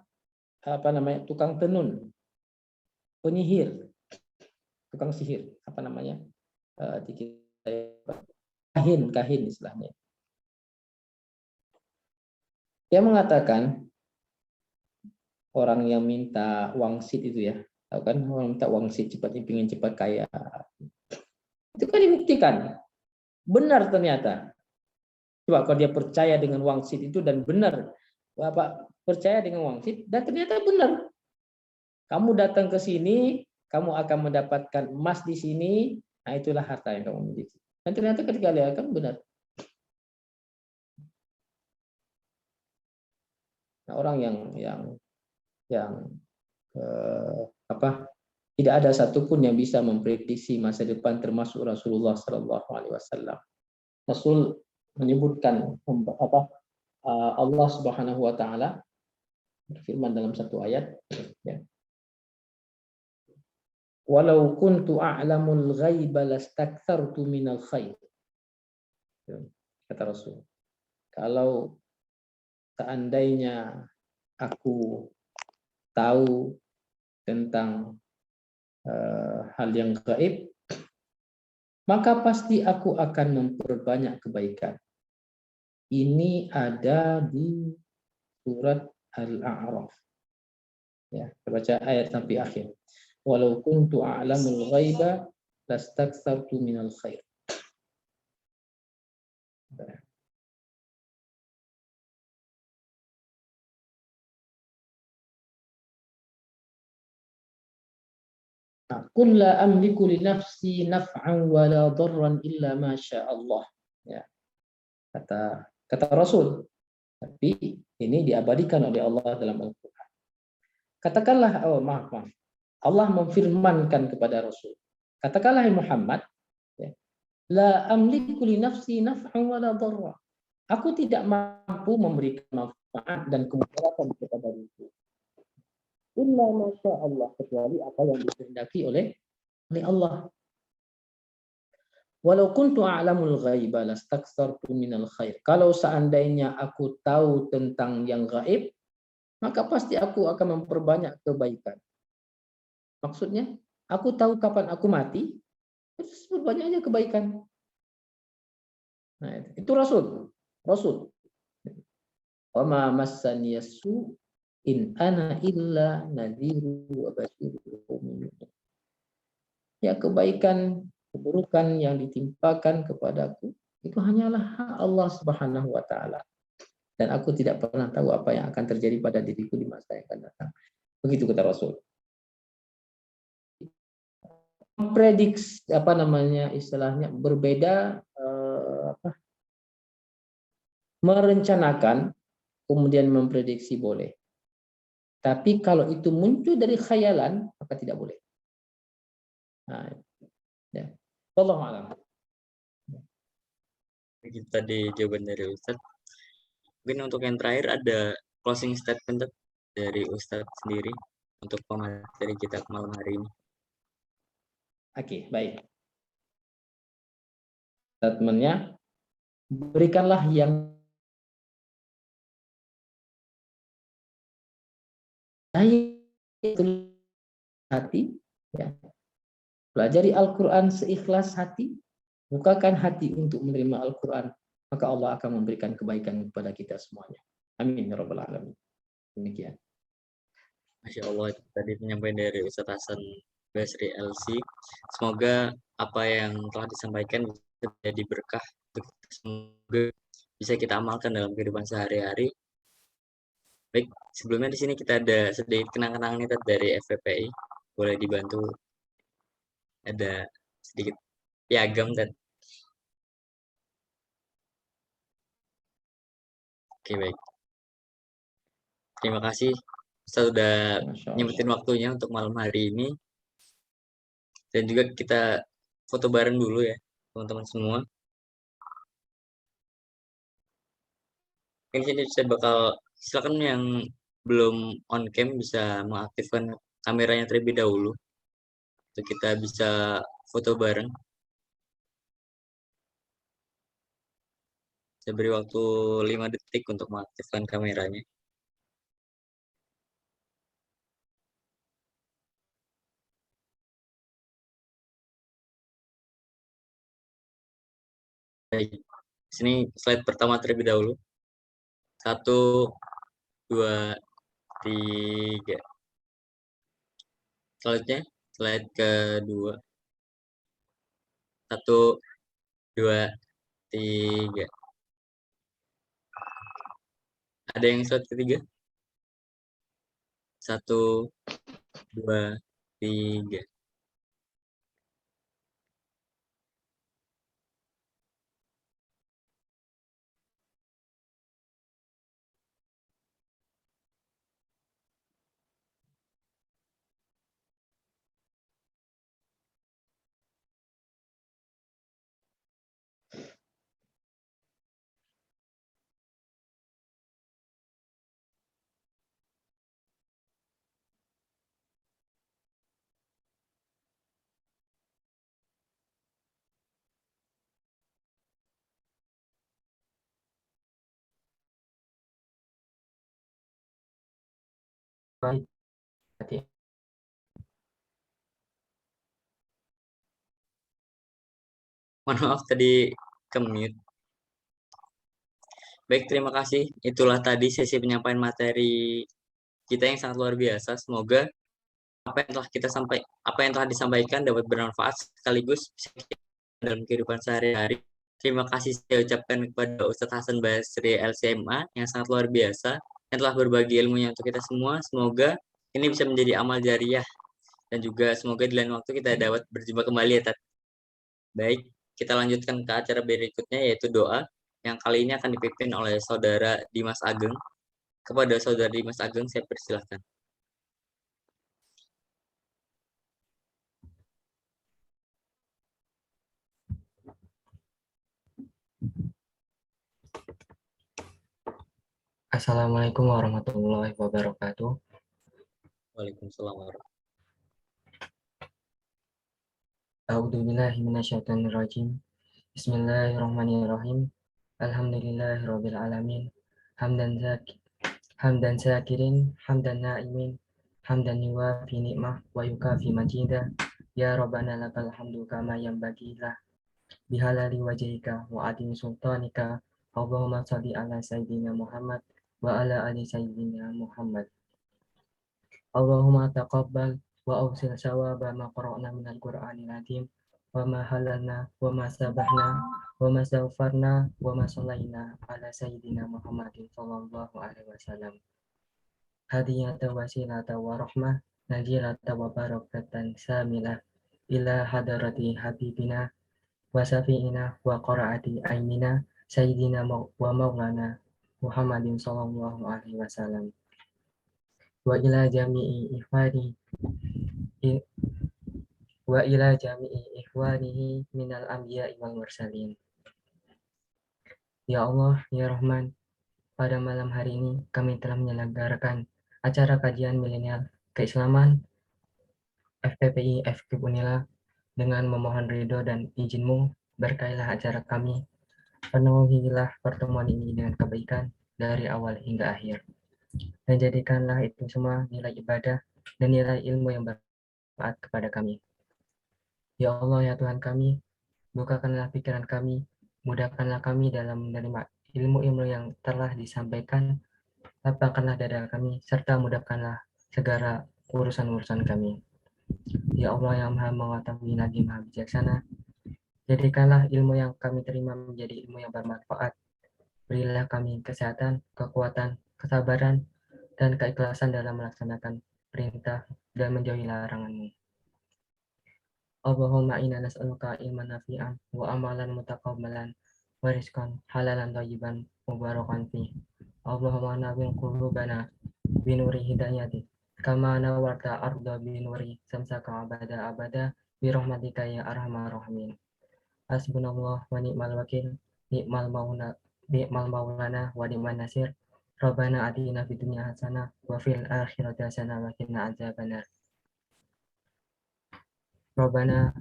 Speaker 7: tukang tenun, penyihir, tukang sihir, kahin istilahnya. Dia mengatakan orang yang minta wangsit itu ya, tahu kan, orang minta wangsit cepat, ingin cepat kaya. Itu kan dibuktikan benar ternyata. Coba kalau dia percaya dengan wangsit itu dan benar, percaya dengan wangsit dan ternyata benar. Kamu datang ke sini, kamu akan mendapatkan emas di sini, nah itulah harta yang kamu miliki. Dan ternyata ketika lihat kan benar. Nah, orang yang tidak ada satupun yang bisa memprediksi masa depan termasuk Rasulullah SAW. Rasul menyebutkan Allah Subhanahu wa taala berfirman dalam satu ayat ya. Walau kuntu a'lamul ghaiba lastakthartu minal khair. Kata Rasul, kalau seandainya aku tahu tentang hal yang gaib, maka pasti aku akan memperbanyak kebaikan. Ini ada di surat Al-A'raf. Ya, baca ayat sampai akhir. Walau kuntu a'lamul ghaiba lastakthartu minal khair. Qul la amliku li nafsi naf'an wa la darran illa ma syaa Allah. Ya. Kata Rasul. Tapi ini diabadikan oleh Allah dalam Al-Qur'an. Katakanlah, maaf. Allah memfirmankan kepada Rasul. Katakanlah Muhammad, ya, la amliku li nafsi naf'an wa la darra. Aku tidak mampu memberikan manfaat dan kemudaratan kepada diriku. Illa masya Allah, kecuali apa yang dikehendaki oleh Allah. Walau kuntu a'lamul ghaiba lastakthartu minal khair. Kalau seandainya aku tahu tentang yang gaib, maka pasti aku akan memperbanyak kebaikan. Maksudnya, aku tahu kapan aku mati, terus berbanyak aja kebaikan. Nah, itu Rasul. Wa ma massani yasu in ana illa nadhiru wa basyirun. Ya, kebaikan, keburukan yang ditimpakan kepadaku itu hanyalah hak Allah Subhanahu wa taala. Dan aku tidak pernah tahu apa yang akan terjadi pada diriku di masa yang akan datang. Begitu kata Rasul. Prediksi istilahnya berbeda, merencanakan kemudian memprediksi boleh. Tapi kalau itu muncul dari khayalan, maka tidak boleh. Nah, ya. Wallahu a'lam.
Speaker 1: Begitu tadi jawaban dari Ustadz. Mungkin untuk yang terakhir ada closing statement dari Ustadz sendiri untuk pemateri kita malam hari ini.
Speaker 7: Oke, baik. Statementnya, berikanlah yang hati, ya. Pelajari Al-Quran seikhlas hati, bukakan hati untuk menerima Al-Quran, maka Allah akan memberikan kebaikan kepada kita semuanya. Amin ya rabbal alamin. Demikian.
Speaker 1: Masya Allah, tadi penyampaian dari Ustadz Hasan Basri LC. Semoga apa yang telah disampaikan bisa jadi berkah. Semoga bisa kita amalkan dalam kehidupan sehari-hari. Baik, sebelumnya di sini kita ada sedikit kenang-kenangan dari FPPI. Boleh dibantu, ada sedikit piagam dan oke, baik. Terima kasih Ustaz sudah nyempetin waktunya untuk malam hari ini. Dan juga kita foto bareng dulu ya, teman-teman semua. Ini sini saya bakal silakan yang belum on cam bisa mengaktifkan kameranya terlebih dahulu untuk kita bisa foto bareng. Saya beri waktu 5 detik untuk mengaktifkan kameranya. Baik, sini slide pertama terlebih dahulu. 1, 2, 3. Selanjutnya slide kedua. 1, 2, 3. Ada yang slide ketiga? 1, 2, 3.
Speaker 7: Baik. Hati.
Speaker 1: Mohon maaf tadi ke-mute. Baik, terima kasih. Itulah tadi sesi penyampaian materi kita yang sangat luar biasa. Semoga apa yang telah disampaikan dapat bermanfaat sekaligus dalam kehidupan sehari-hari. Terima kasih saya ucapkan kepada Ustadz Hasan Basri LCMA yang sangat luar biasa yang telah berbagi ilmunya untuk kita semua. Semoga ini bisa menjadi amal jariah dan juga semoga di lain waktu kita dapat berjumpa kembali ya Tat. Baik, kita lanjutkan ke acara berikutnya yaitu doa yang kali ini akan dipimpin oleh Saudara Dimas Ageng. Kepada Saudara Dimas Ageng saya persilahkan.
Speaker 9: Assalamualaikum warahmatullahi wabarakatuh.
Speaker 1: Waalaikumsalam warahmatullahi
Speaker 9: A'udzubillahi minasyaitonirrajim. Bismillahirrahmanirrahim. Alhamdulillahirabbil alamin. Hamdan syakirin, hamdan na'imin, hamdan yuwafi ni'mah wa yukafi majidah. Ya Rabbana lakal hamdu kama yanbaghi lah bihalali wajhika wa adin sultanika. Allahumma shalli ala sayyidina Muhammad wa ala ali sayyidina Muhammad. Allahumma taqabbal wa awsil sawaba ma qara'na minal Qur'anil azim wa ma halalna wa ma sabahna wa ma safarna wa ma sallaina ala sayyidina Muhammadin sallallahu alaihi wasallam. Hadiyata wasilata wa rahmah najilata wa barakatan samilah ila hadarati habibina wa safiina wa qara'ati ainina sayyidina wa maulana Muhammadin sallallahu alaihi wasallam. Wa ila jami'i ikhwanihi minal anbiya'i wal mursalin. Ya Allah, ya Rahman, pada malam hari ini kami telah menyelenggarakan acara kajian milenial keislaman FPPI FKIP Unila. Dengan memohon ridho dan izin-Mu, berkailah acara kami, penuhilah pertemuan ini dengan kebaikan dari awal hingga akhir, dan jadikanlah itu semua nilai ibadah dan nilai ilmu yang bermanfaat kepada kami. Ya Allah, ya Tuhan kami, bukakanlah pikiran kami, mudahkanlah kami dalam menerima ilmu-ilmu yang telah disampaikan, lapangkanlah dada kami, serta mudahkanlah segala urusan-urusan kami. Ya Allah yang Maha Mengetahui lagi Maha Bijaksana, jadikanlah ilmu yang kami terima menjadi ilmu yang bermanfaat. Berilah kami kesehatan, kekuatan, kesabaran, dan keikhlasan dalam melaksanakan perintah dan menjauhi larangan-Mu. Allahumma inna nas'aluka ilman nafi'an wa amalan mutaqabbalan wa rizqan halalan thayyiban mubarakan fi. Allahumma nawwir qulubana bi nuri hidayatik kama nawarta arda bi nuri samsaka abada bi rahmatika ya arhamar rahimin. Hasbunallah wa ni'mal wakil, ni'mal maula ni'mal maulana wa ni'man nasir. Rabbana atina fid dunya hasanah wa fil akhirati hasanah wa qina adzabannar. Rabbana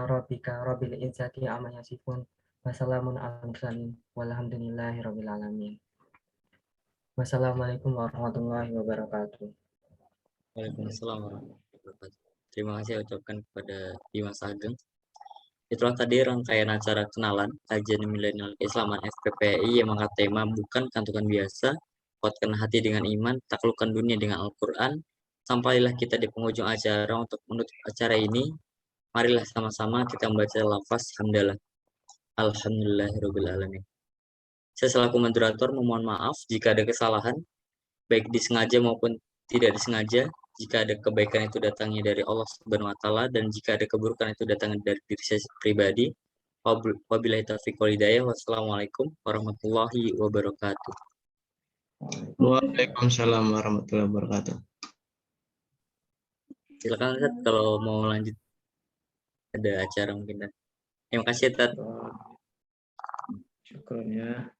Speaker 9: rabbika rabbil izzati amma yasifun wa salamun alal mursalin walhamdulillahi rabbil alamin. Wassalamualaikum warahmatullahi wabarakatuh.
Speaker 1: Waalaikumsalam warahmatullahi wabarakatuh. Terima kasih saya ucapkan kepada Dimas Ageng. Itulah tadi rangkaian acara kenalan kajian milenial keislaman FPPI yang mengangkat tema bukan kantongan biasa, kuatkan hati dengan iman, taklukkan dunia dengan Al-Quran. Sampailah kita di penghujung acara. Untuk menutup acara ini, marilah sama-sama kita membaca lafaz hamdalah. Alhamdulillahirrahmanirrahim. Saya selaku moderator memohon maaf jika ada kesalahan, baik disengaja maupun tidak disengaja. Jika ada kebaikan itu datangnya dari Allah Subhanahu wa taala dan jika ada keburukan itu datangnya dari diri saya pribadi. Wabillahi taufiq wal hidayah. Wassalamualaikum warahmatullahi wabarakatuh.
Speaker 5: Waalaikumsalam warahmatullahi wabarakatuh.
Speaker 1: Silakan Ustaz kalau mau lanjut, ada acara mungkin. Terima kasih Ustaz.
Speaker 7: Syukurnya.